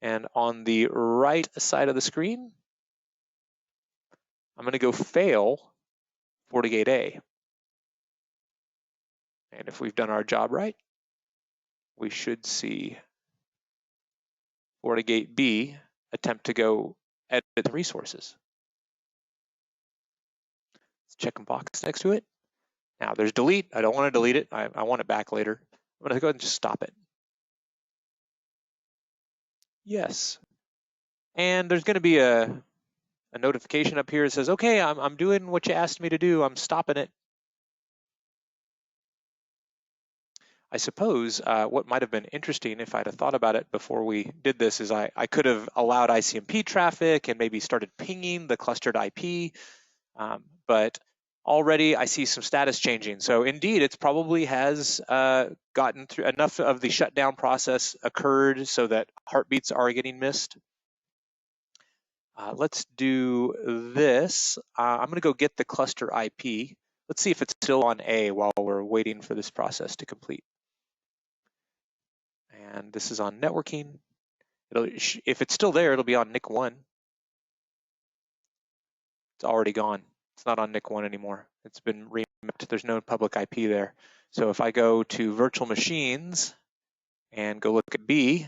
Speaker 1: And on the right side of the screen, I'm going to go fail FortiGate A. And if we've done our job right, we should see FortiGate B attempt to go edit the resources. Let's check a box next to it. Now there's delete. I don't want to delete it. I want it back later. I'm going to go ahead and just stop it. Yes. And there's going to be a notification up here that says, okay, I'm doing what you asked me to do. I'm stopping it. I suppose what might have been interesting if I'd have thought about it before we did this is I could have allowed ICMP traffic and maybe started pinging the clustered IP, but already I see some status changing. So indeed, it probably has gotten through enough of the shutdown process occurred so that heartbeats are getting missed. Let's do this. I'm going to go get the cluster IP. Let's see if it's still on A while we're waiting for this process to complete. And this is on networking. If it's still there, it'll be on NIC1. It's already gone. It's not on NIC1 anymore. It's been remapped. There's no public IP there. So if I go to virtual machines and go look at B,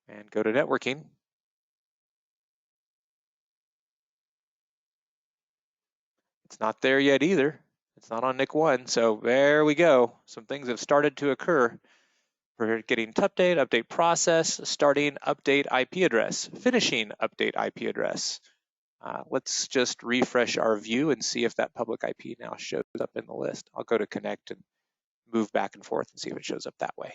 Speaker 1: and go to networking, it's not there yet either. It's not on NIC1. So there we go. Some things have started to occur. We're getting update process, starting update IP address, finishing update IP address. Let's just refresh our view and see if that public IP now shows up in the list. I'll go to connect and move back and forth and see if it shows up that way.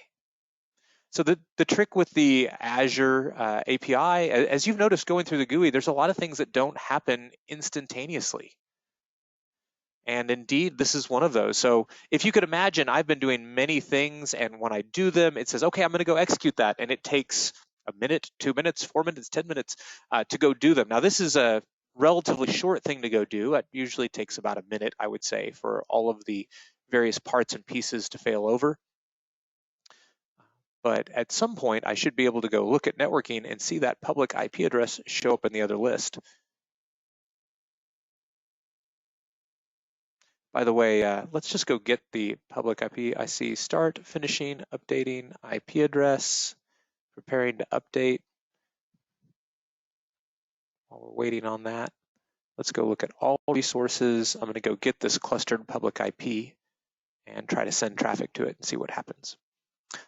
Speaker 1: So the trick with the Azure API, as you've noticed going through the GUI, there's a lot of things that don't happen instantaneously. And indeed, this is one of those. So if you could imagine, I've been doing many things, and when I do them, it says, okay, I'm going to go execute that. And it takes a minute, 2 minutes, 4 minutes, 10 minutes to go do them. Now, this is a relatively short thing to go do. It usually takes about a minute, I would say, for all of the various parts and pieces to fail over. But at some point, I should be able to go look at networking and see that public IP address show up in the other list. By the way, let's just go get the public IP. I see start, finishing, updating IP address, preparing to update. While we're waiting on that, Let's go look at all resources. I'm going to go get this clustered public IP and try to send traffic to it and see what happens.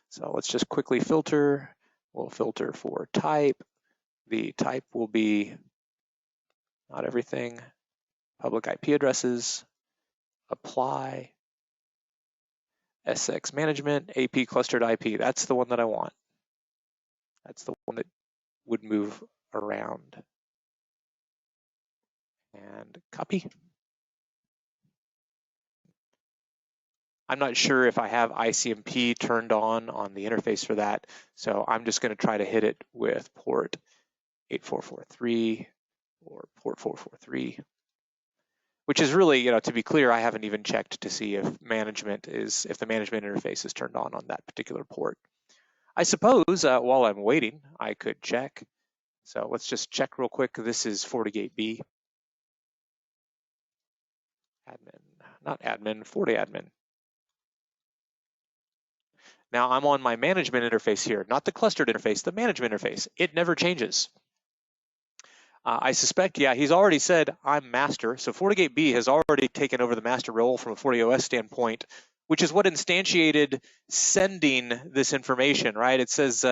Speaker 1: So let's just quickly filter. We'll filter for type. The type will be not everything. Public IP addresses, apply, SX management, AP clustered IP. That's the one that I want. That's the one that would move around. And copy. I'm not sure if I have ICMP turned on the interface for that, so I'm just going to try to hit it with port 8443 or port 443, which is really, to be clear, I haven't even checked to see if the management interface is turned on that particular port. I suppose while I'm waiting, I could check. So let's just check real quick. This is FortiGate-B. FortiAdmin. Now I'm on my management interface here, not the clustered interface, the management interface. It never changes. I suspect, yeah, he's already said I'm master. So FortiGate-B has already taken over the master role from a FortiOS standpoint, which is what instantiated sending this information, right? It says,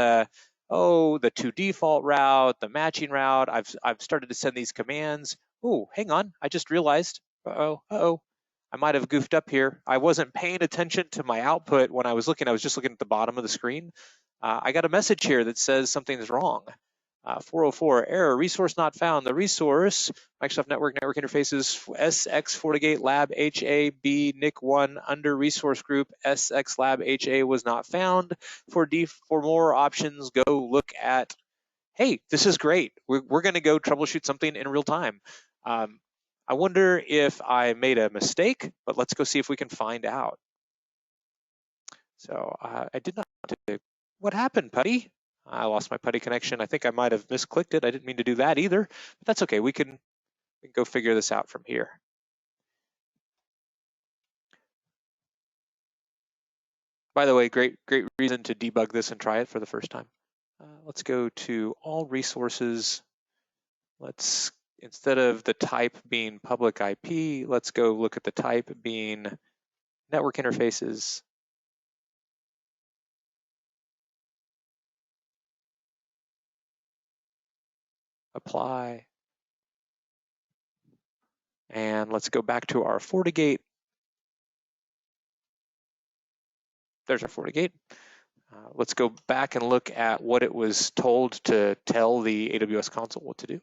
Speaker 1: oh, the to default route, the matching route. I've started to send these commands. Oh, hang on, I just realized. I might have goofed up here. I wasn't paying attention to my output when I was looking. I was just looking at the bottom of the screen. I got a message here that says something's wrong. 404 error, resource not found. The resource, Microsoft Network Interfaces, SX FortiGate Lab HA-B NIC1 under resource group SX Lab HA was not found. For more options, go look at, hey, this is great. We're going to go troubleshoot something in real time. I wonder if I made a mistake, but let's go see if we can find out. So I did not. What happened, Putty? I lost my putty connection. I think I might have misclicked it. I didn't mean to do that either, but that's okay. We can go figure this out from here. By the way, great reason to debug this and try it for the first time. Let's go to all resources. Let's, instead of the type being public IP, let's go look at the type being network interfaces. Apply. And let's go back to our FortiGate. There's our FortiGate. Let's go back and look at what it was told to tell the AWS console what to do.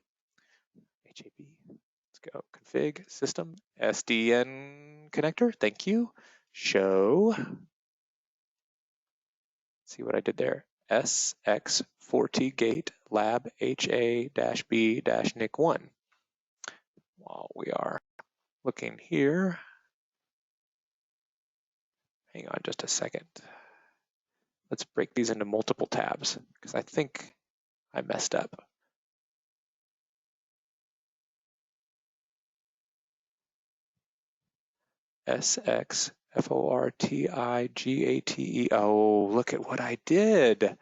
Speaker 1: HAB. Let's go config system SDN connector. Thank you. Show. Let's see what I did there. SX FortiGate Lab HA-B-NIC1. While we are looking here, hang on just a second. Let's break these into multiple tabs because I think I messed up. SX FortiGate. Oh, look at what I did.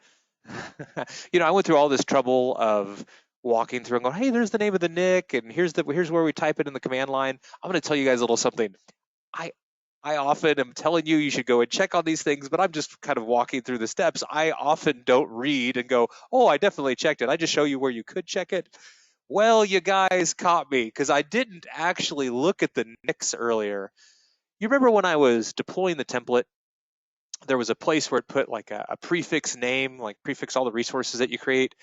Speaker 1: I went through all this trouble of walking through and going, hey, there's the name of the NIC, and here's where we type it in the command line. I'm going to tell you guys a little something. I often am telling you should go and check on these things, but I'm just kind of walking through the steps. I often don't read and go, oh, I definitely checked it. I just show you where you could check it. Well, you guys caught me because I didn't actually look at the NICs earlier. You remember when I was deploying the template, there was a place where it put like a prefix name, like prefix all the resources that you create.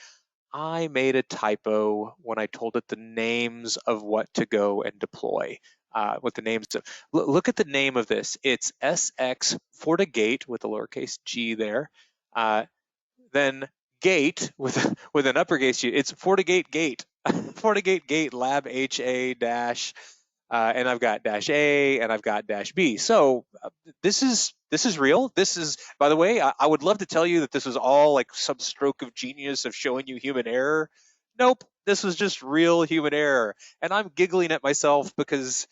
Speaker 1: I made a typo when I told it the names of what to go and deploy. What the names of, look at the name of this. It's SX FortiGate with a lowercase g there. Then gate with an uppercase G. It's FortiGate Gate. FortiGate Gate Lab HA dash. And I've got -A and I've got -B. So this is real. This is, by the way, I would love to tell you that this was all like some stroke of genius of showing you human error. Nope, this was just real human error. And I'm giggling at myself because,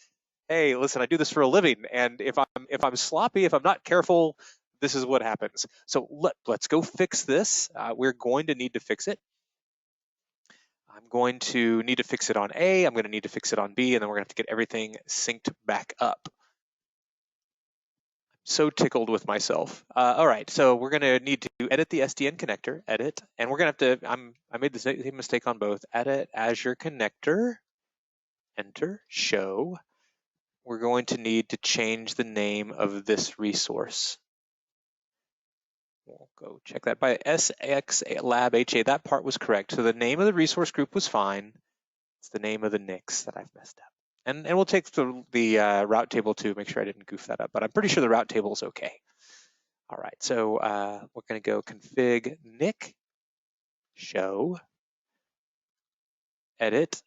Speaker 1: hey, listen, I do this for a living, and if I'm sloppy, if I'm not careful, this is what happens. So let's go fix this. We're going to need to fix it. I'm going to need to fix it on A, I'm going to need to fix it on B, and then we're going to have to get everything synced back up. So tickled with myself. All right, so we're going to need to edit the SDN connector, edit, and we're going to have to, I made the same mistake on both, edit Azure connector, enter, show. We're going to need to change the name of this resource. We'll go check that by SX Lab HA. That part was correct. So the name of the resource group was fine. It's the name of the NICs that I've messed up. And we'll take the route table too, make sure I didn't goof that up, but I'm pretty sure the route table is okay. All right, so we're going to go config NIC, show, edit,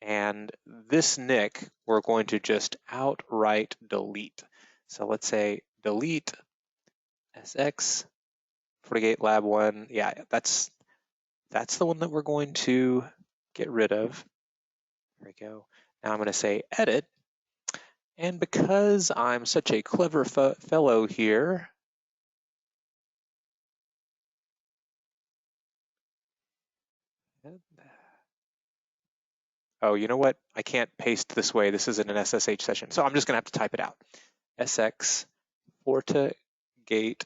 Speaker 1: and this NIC we're going to just outright delete. So let's say delete SX 48 Lab 1. Yeah, that's the one that we're going to get rid of. There we go. Now I'm going to say edit. And because I'm such a clever fellow here, oh, you know what? I can't paste this way. This isn't an SSH session. So I'm just going to have to type it out. SX Forta Gate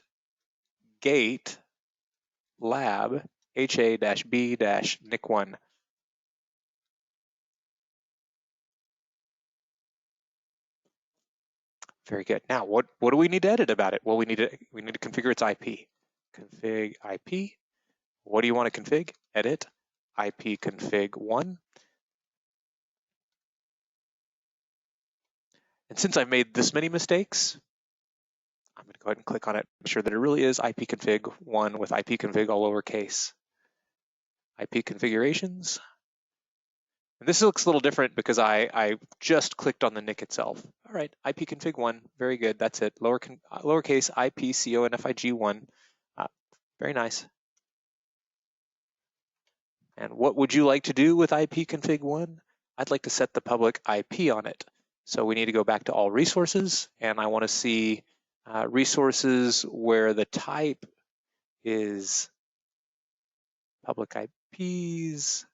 Speaker 1: Lab HA-B-NIC1. Very good. Now, what do we need to edit about it? Well, we need to configure its IP. Config IP. What do you want to config? Edit IP config 1. And since I've made this many mistakes, I'm going to go ahead and click on it, make sure that it really is IP config 1 with IP config all lowercase. IP configurations. And this looks a little different because I just clicked on the NIC itself. All right, IP config 1, very good, that's it. Lowercase IP config 1, very nice. And what would you like to do with IP config 1? I'd like to set the public IP on it. So we need to go back to all resources, and I want to see resources where the type is public IPs.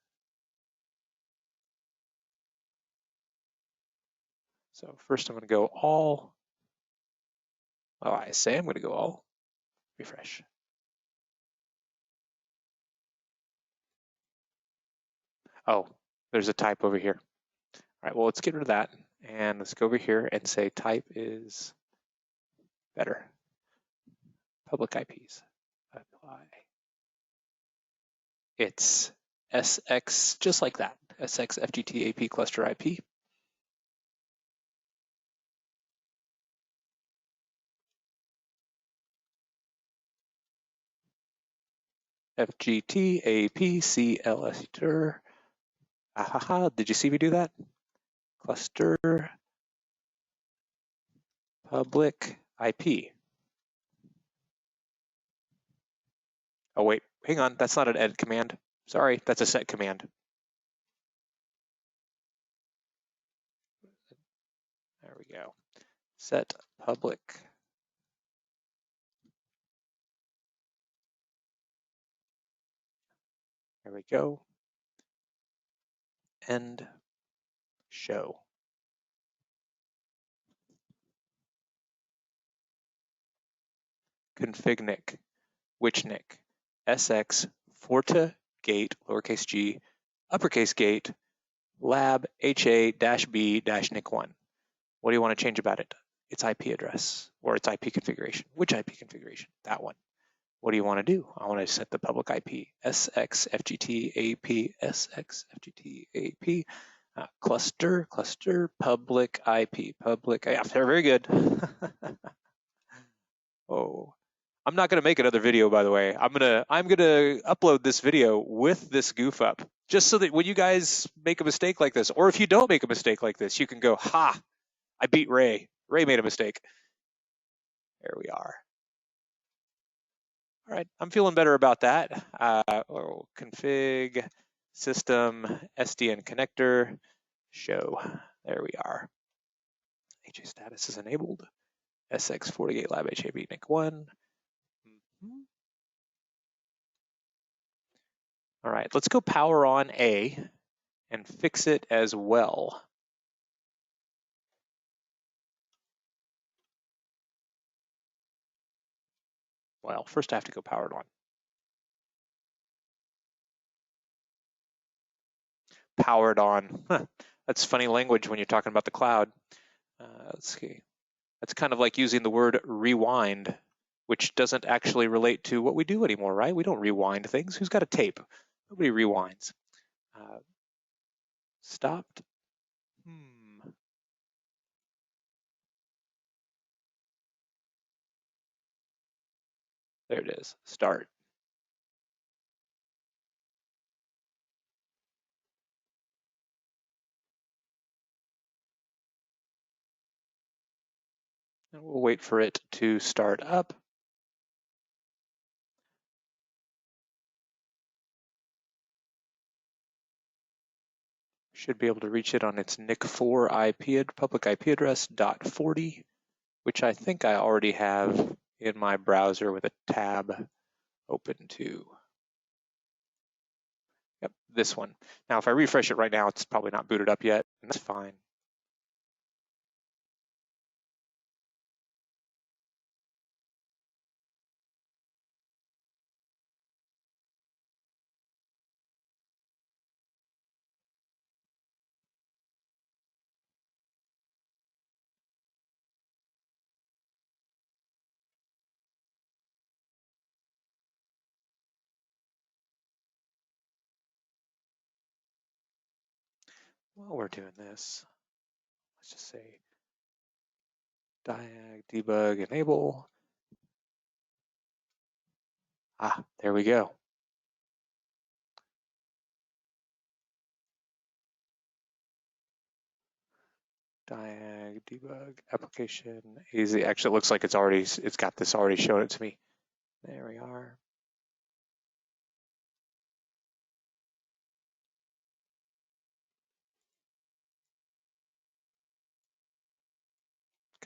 Speaker 1: So first I'm going to go all. Oh, I say I'm going to go all. Refresh. Oh, there's a type over here. All right, well, let's get rid of that. And let's go over here and say type is better. Public IPs. Apply. It's SX, just like that. SX FGT AP cluster IP. FGT AP CLSTR. Ahaha, did you see me do that? Cluster public IP. Oh wait, hang on, that's not an edit command. Sorry, that's a set command. There we go. Set public. There we go. And show. Config NIC. Which NIC? SX Forta Gate, lowercase g, uppercase gate, lab HA-B-NIC1. What do you want to change about it? Its IP address or its IP configuration. Which IP configuration? That one. What do you want to do? I want to set the public IP. SX FGT AP, SX FGT AP, cluster, public IP, public. Yeah, very good. Oh, I'm not going to make another video, by the way. I'm gonna upload this video with this goof up, just so that when you guys make a mistake like this, or if you don't make a mistake like this, you can go, ha, I beat Ray. Ray made a mistake. There we are. All right, I'm feeling better about that. Config system SDN connector show. There we are. HA status is enabled. SX48 Lab HA-B-NIC1. All right, let's go power on A and fix it as well. Well, first I have to go power it on. Powered on. That's funny language when you're talking about the cloud. Let's see. That's kind of like using the word rewind, which doesn't actually relate to what we do anymore, right? We don't rewind things. Who's got a tape? Nobody rewinds. Stopped. There it is. Start. And we'll wait for it to start up. Should be able to reach it on its NIC4 public IP address .40, which I think I already have in my browser with a tab open to. Yep, this one. Now, if I refresh it right now, it's probably not booted up yet, and that's fine. While we're doing this, let's just say diag debug enable. There we go. Diag debug application AZ. Actually, it looks like it's got this already showing it to me. There we are.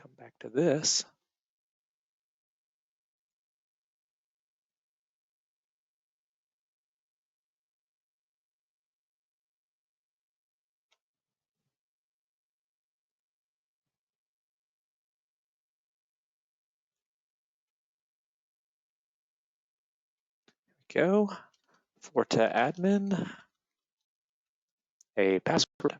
Speaker 1: Come back to this. Go. Forta admin. A password.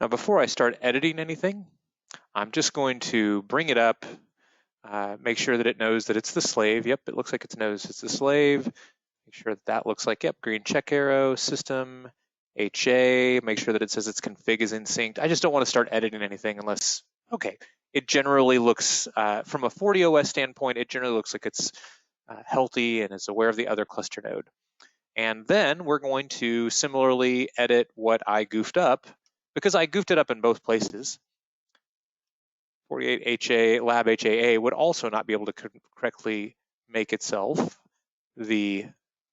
Speaker 1: Now, before I start editing anything, I'm just going to bring it up, make sure that it knows that it's the slave. Yep, it looks like it knows it's the slave. Make sure that looks like, yep, green check arrow, system, HA, make sure that it says its config is in synced. I just don't want to start editing anything unless, okay. It generally looks, from a 40OS standpoint, it generally looks like it's healthy and is aware of the other cluster node. And then we're going to similarly edit what I goofed up, because I goofed it up in both places. 48HA, Lab HAA would also not be able to correctly make itself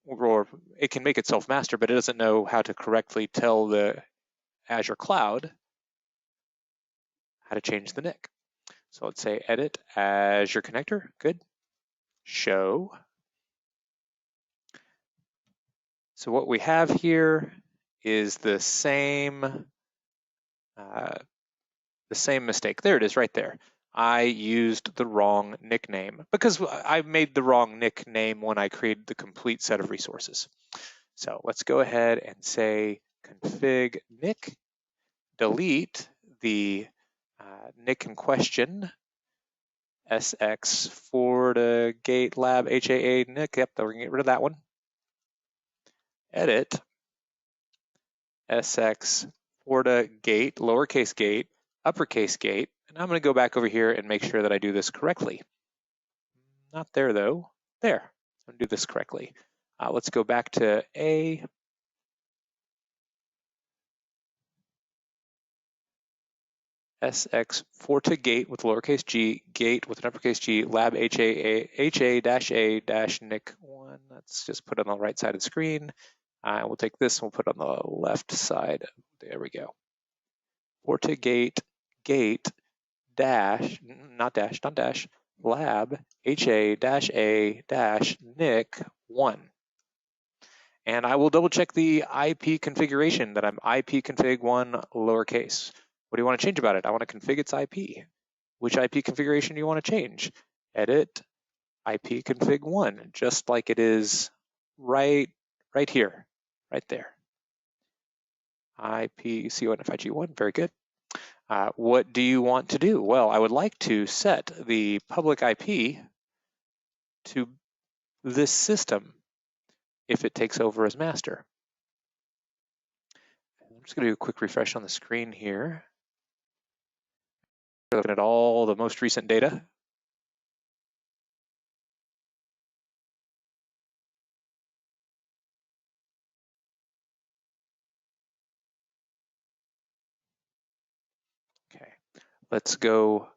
Speaker 1: or it can make itself master, but it doesn't know how to correctly tell the Azure cloud how to change the NIC. So let's say edit Azure connector, good. Show. So what we have here is the same mistake. There it is right there. I used the wrong nickname because I made the wrong nickname when I created the complete set of resources. So let's go ahead and say config nick, delete the nick in question, SX FortiGate Lab HAA nick. Yep, we're gonna get rid of that one. Edit SX FortiGate, lowercase gate, uppercase gate, and I'm going to go back over here and make sure that I do this correctly. Not there though. There. I'm going to do this correctly. Let's go back to A. SX FortiGate with lowercase g, gate with an uppercase G, Lab HA-A-NIC1. Let's just put it on the right side of the screen. We'll take this and we'll put it on the left side. There we go. FortiGate, gate, dash, not dash, not dash, lab HA-A-NIC1. And I will double check the IP configuration that I'm ipconfig1 lowercase. What do you want to change about it? I want to config its IP. Which IP configuration do you want to change? Edit ipconfig1, just like it is right here, right there. IPCONFIG1, very good. What do you want to do? Well, I would like to set the public IP to this system if it takes over as master. I'm just going to do a quick refresh on the screen here. We're looking at all the most recent data. Okay, let's go.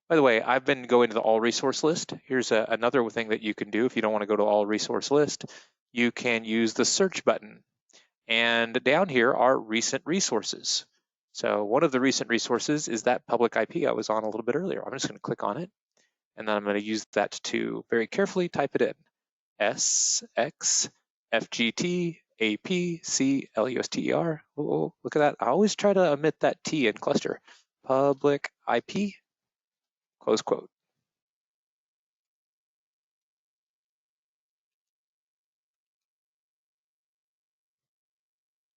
Speaker 1: By the way, I've been going to the all resource list. Here's another thing that you can do if you don't want to go to all resource list. You can use the search button. And down here are recent resources. So one of the recent resources is that public IP I was on a little bit earlier. I'm just going to click on it, and then I'm going to use that to very carefully type it in. SXFGT-APCLUSTER. Oh, look at that. I always try to omit that T in cluster. Public IP, close quote.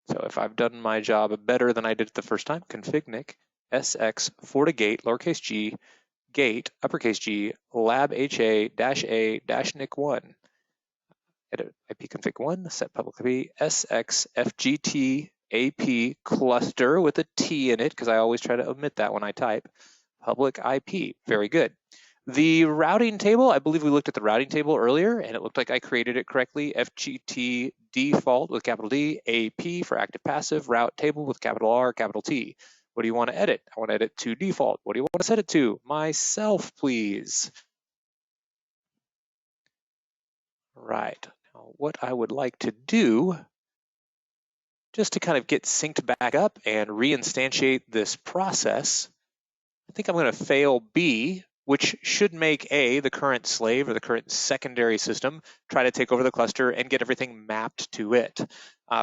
Speaker 1: So if I've done my job better than I did it the first time, config nic SX FortiGate, lowercase g, gate, uppercase G, lab HA-A-NIC1. Edit ipconfig1, set public IP, SXFGT AP cluster with a T in it, because I always try to omit that when I type. Public IP, very good. The routing table, I believe we looked at the routing table earlier, and it looked like I created it correctly. FGT default with capital D, AP for active passive, route table with capital R, capital T. What do you want to edit? I want to edit to default. What do you want to set it to? Myself, please. Right. Now, what I would like to do, just to kind of get synced back up and reinstantiate this process, I think I'm going to fail B, which should make A, the current slave or the current secondary system, try to take over the cluster and get everything mapped to it.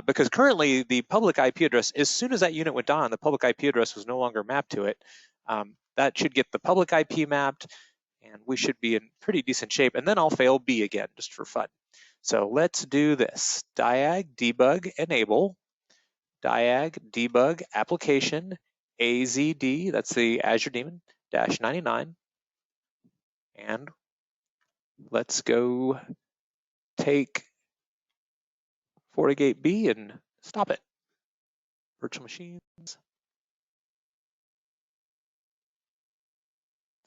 Speaker 1: Because currently the public IP address, as soon as that unit went on, the public IP address was no longer mapped to it. That should get the public IP mapped, and we should be in pretty decent shape. And then I'll fail B again, just for fun. So let's do this. Diag debug enable, diag debug application, AZD, that's the Azure daemon, -99. And let's go take FortiGate B and stop it. Virtual machines. Let's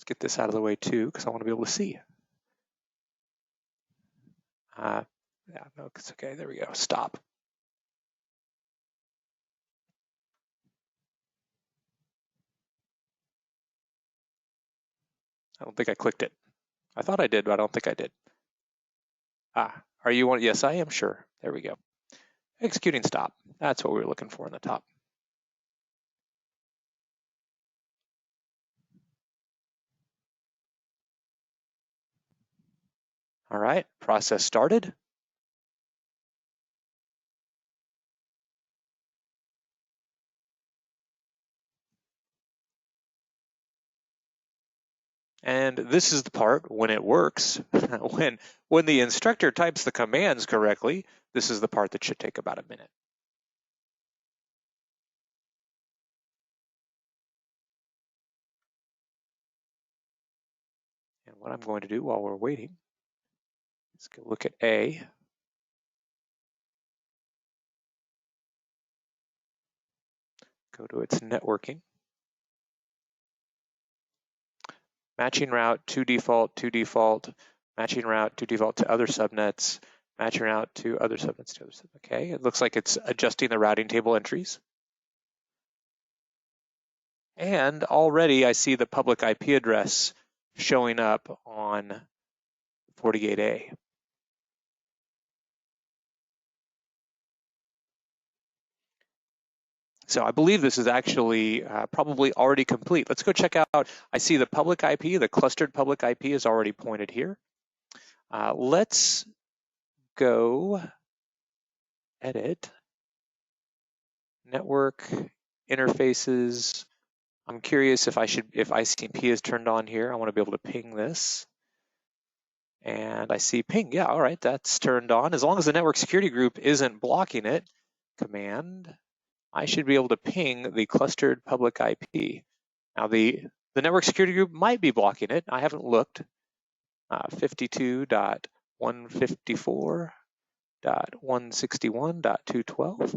Speaker 1: get this out of the way too, because I want to be able to see. Yeah, no, it's okay. There we go. Stop. I don't think I clicked it. I thought I did, but I don't think I did. Are you one? Yes, I am sure. There we go. Executing stop. That's what we were looking for in the top. All right, process started. And this is the part when it works. when the instructor types the commands correctly, this is the part that should take about a minute. And what I'm going to do while we're waiting is go look at A. Go to its networking. Matching route to default, matching route to default to other subnets, matching route to other subnets to other subnets. Okay, it looks like it's adjusting the routing table entries. And already I see the public IP address showing up on FortiGate-A. So I believe this is actually probably already complete. Let's go check out. I see the public IP, the clustered public IP is already pointed here. Let's go edit, network, interfaces. I'm curious if ICMP is turned on here. I want to be able to ping this. And I see ping, yeah, all right, that's turned on. As long as the network security group isn't blocking it, command, I should be able to ping the clustered public IP. Now the network security group might be blocking it. I haven't looked. 52.154.161.212.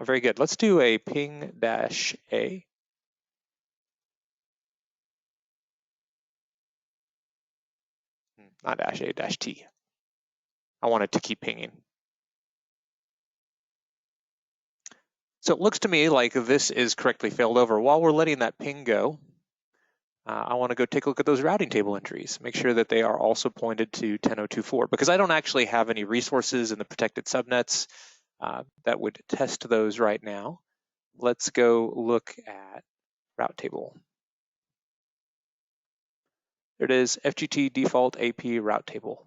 Speaker 1: Very good. Let's do a ping-a. Not dash a, dash t. I want it to keep pinging. So it looks to me like this is correctly failed over. While we're letting that ping go, I want to go take a look at those routing table entries, make sure that they are also pointed to 10.024, because I don't actually have any resources in the protected subnets that would test those right now. Let's go look at route table. There it is, FGT default AP route table.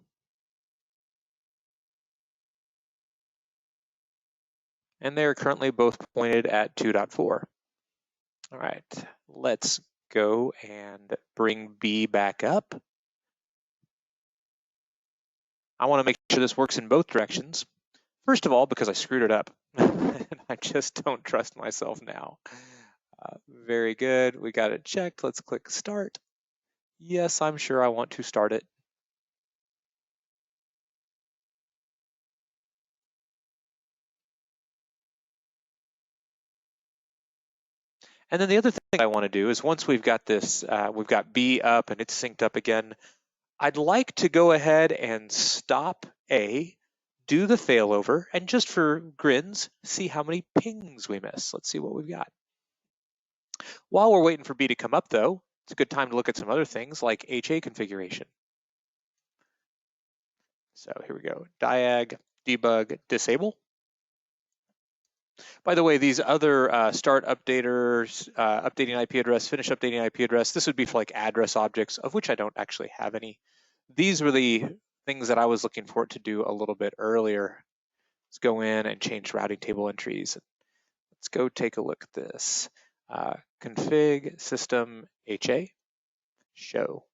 Speaker 1: And they're currently both pointed at 2.4. All right, let's go and bring B back up. I want to make sure this works in both directions. First of all, because I screwed it up. I just don't trust myself now. Very good, we got it checked. Let's click start. Yes, I'm sure I want to start it. And then the other thing I want to do is once we've got this, we've got B up and it's synced up again, I'd like to go ahead and stop A, do the failover, and just for grins, see how many pings we miss. Let's see what we've got. While we're waiting for B to come up though, it's a good time to look at some other things like HA configuration. So here we go, diag, debug, disable. By the way, these other start updaters, updating IP address, finish updating IP address, this would be for like address objects, of which I don't actually have any. These were the things that I was looking for it to do a little bit earlier. Let's go in and change routing table entries. Let's go take a look at this. Config system HA, show.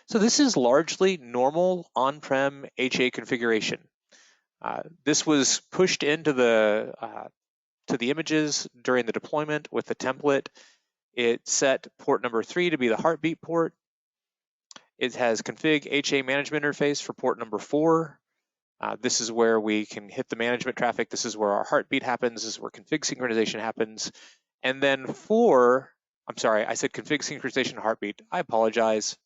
Speaker 1: So this is largely normal on-prem HA configuration. This was pushed into the to the images during the deployment with the template. It set port number 3 to be the heartbeat port. It has config HA management interface for port number 4. This is where we can hit the management traffic. This is where our heartbeat happens. This is where config synchronization happens. And then I'm sorry, I said config synchronization heartbeat. I apologize.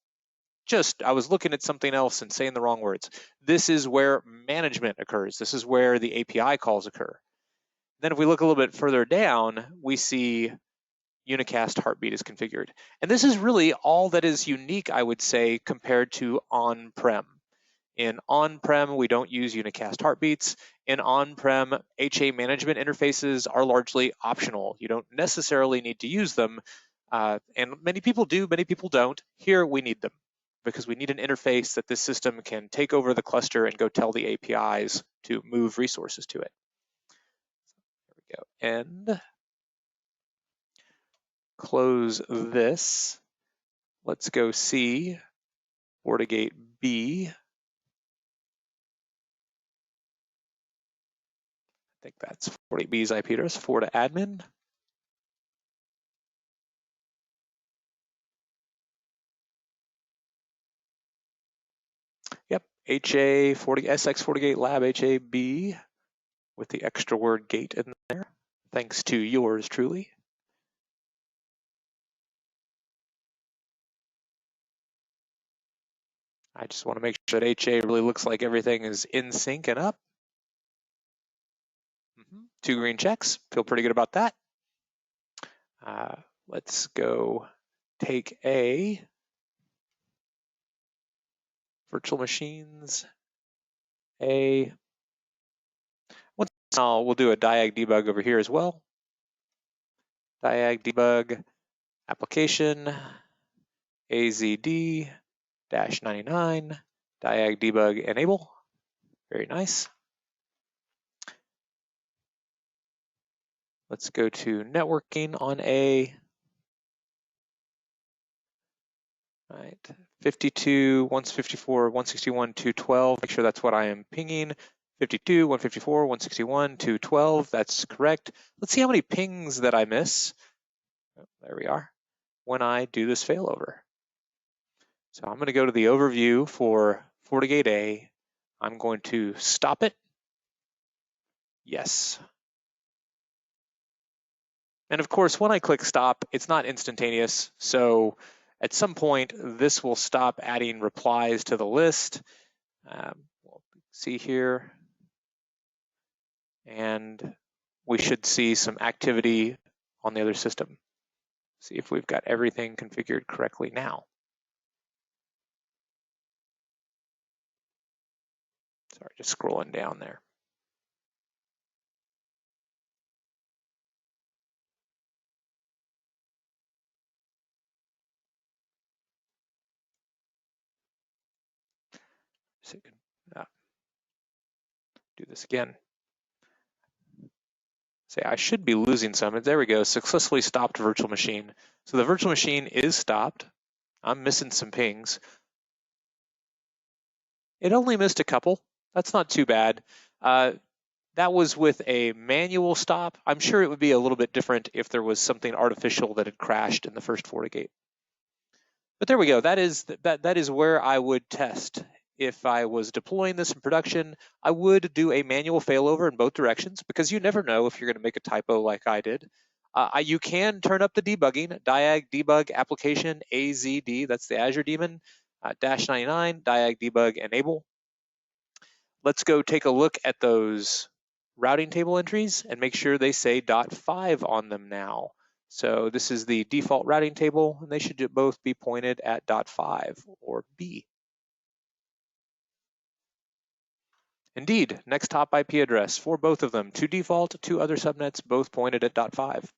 Speaker 1: I was looking at something else and saying the wrong words. This is where management occurs. This is where the API calls occur. Then if we look a little bit further down, we see unicast heartbeat is configured. And this is really all that is unique, I would say, compared to on-prem. In on-prem, we don't use unicast heartbeats. In on-prem, HA management interfaces are largely optional. You don't necessarily need to use them. And many people do, many people don't. Here, we need them because we need an interface that this system can take over the cluster and go tell the APIs to move resources to it. There we go, end. Close this. Let's go see FortiGate B. I think that's FortiGate's IP address, FortiAdmin. Yep, HA 40 SX FortiGate Lab HAB with the extra word gate in there. Thanks to yours truly. I just want to make sure that HA really looks like everything is in sync and up. 2 green checks, feel pretty good about that. Let's go take a virtual machines, once So we'll do a diag debug over here as well. Diag debug application AZD-99 diag debug enable. Very nice. Let's go to networking on A. All right, 52, 154, 161, 212. Make sure that's what I am pinging. 52, 154, 161, 212. That's correct. Let's see how many pings that I miss. Oh, there we are. When I do this failover. So I'm going to go to the overview for FortiGate A. I'm going to stop it. Yes. And of course, when I click stop, it's not instantaneous. So at some point, this will stop adding replies to the list. We'll see here. And we should see some activity on the other system. See if we've got everything configured correctly now. Sorry, just scrolling down there. So do this again. Say I should be losing some. There we go. Successfully stopped virtual machine. So the virtual machine is stopped. I'm missing some pings. It only missed a couple. That's not too bad. That was with a manual stop. I'm sure it would be a little bit different if there was something artificial that had crashed in the first FortiGate. But there we go. That is where I would test. If I was deploying this in production, I would do a manual failover in both directions because you never know if you're going to make a typo like I did. You can turn up the debugging, diag debug application AZD, that's the Azure daemon, -99, diag debug enable. Let's go take a look at those routing table entries and make sure they say .5 on them now. So this is the default routing table, and they should both be pointed at .5 or B. Indeed, next hop IP address for both of them, two default, two other subnets, both pointed at .5.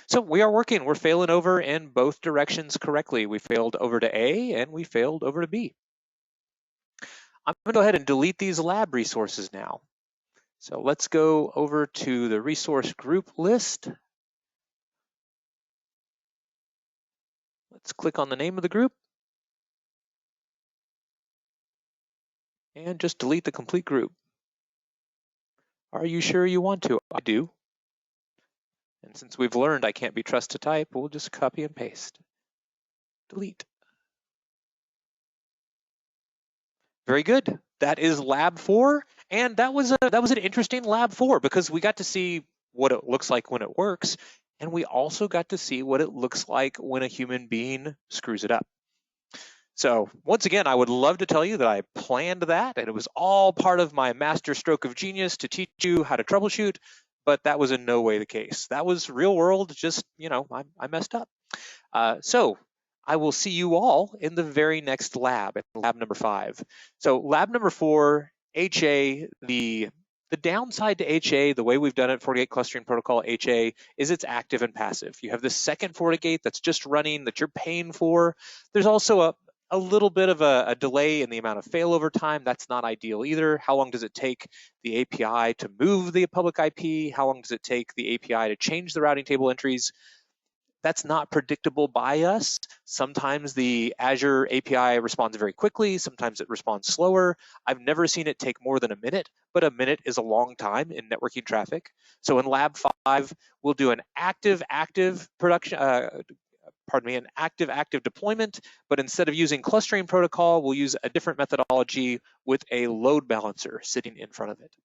Speaker 1: So we are working, we're failing over in both directions correctly. We failed over to A and we failed over to B. I'm gonna go ahead and delete these lab resources now. So let's go over to the resource group list. Let's click on the name of the group and just delete the complete group. Are you sure you want to? I do. And since we've learned I can't be trusted to type, we'll just copy and paste. Delete. Very good. That is Lab 4, and that was an interesting Lab 4 because we got to see what it looks like when it works, and we also got to see what it looks like when a human being screws it up. So once again, I would love to tell you that I planned that, and it was all part of my master stroke of genius to teach you how to troubleshoot, but that was in no way the case. That was real world, just, I messed up. So I will see you all in the very next lab, at lab number 5. So lab number 4, HA, the downside to HA, the way we've done it, FortiGate Clustering Protocol HA, is it's active and passive. You have the second FortiGate that's just running that you're paying for. There's also a little bit of a delay in the amount of failover time. That's not ideal either. How long does it take the API to move the public IP? How long does it take the API to change the routing table entries? That's not predictable by us. Sometimes the Azure API responds very quickly. Sometimes it responds slower. I've never seen it take more than a minute, but a minute is a long time in networking traffic. So in Lab 5, we'll do an active production, an active deployment, but instead of using clustering protocol, we'll use a different methodology with a load balancer sitting in front of it.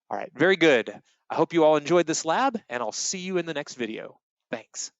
Speaker 1: All right, very good. I hope you all enjoyed this lab, and I'll see you in the next video. Thanks.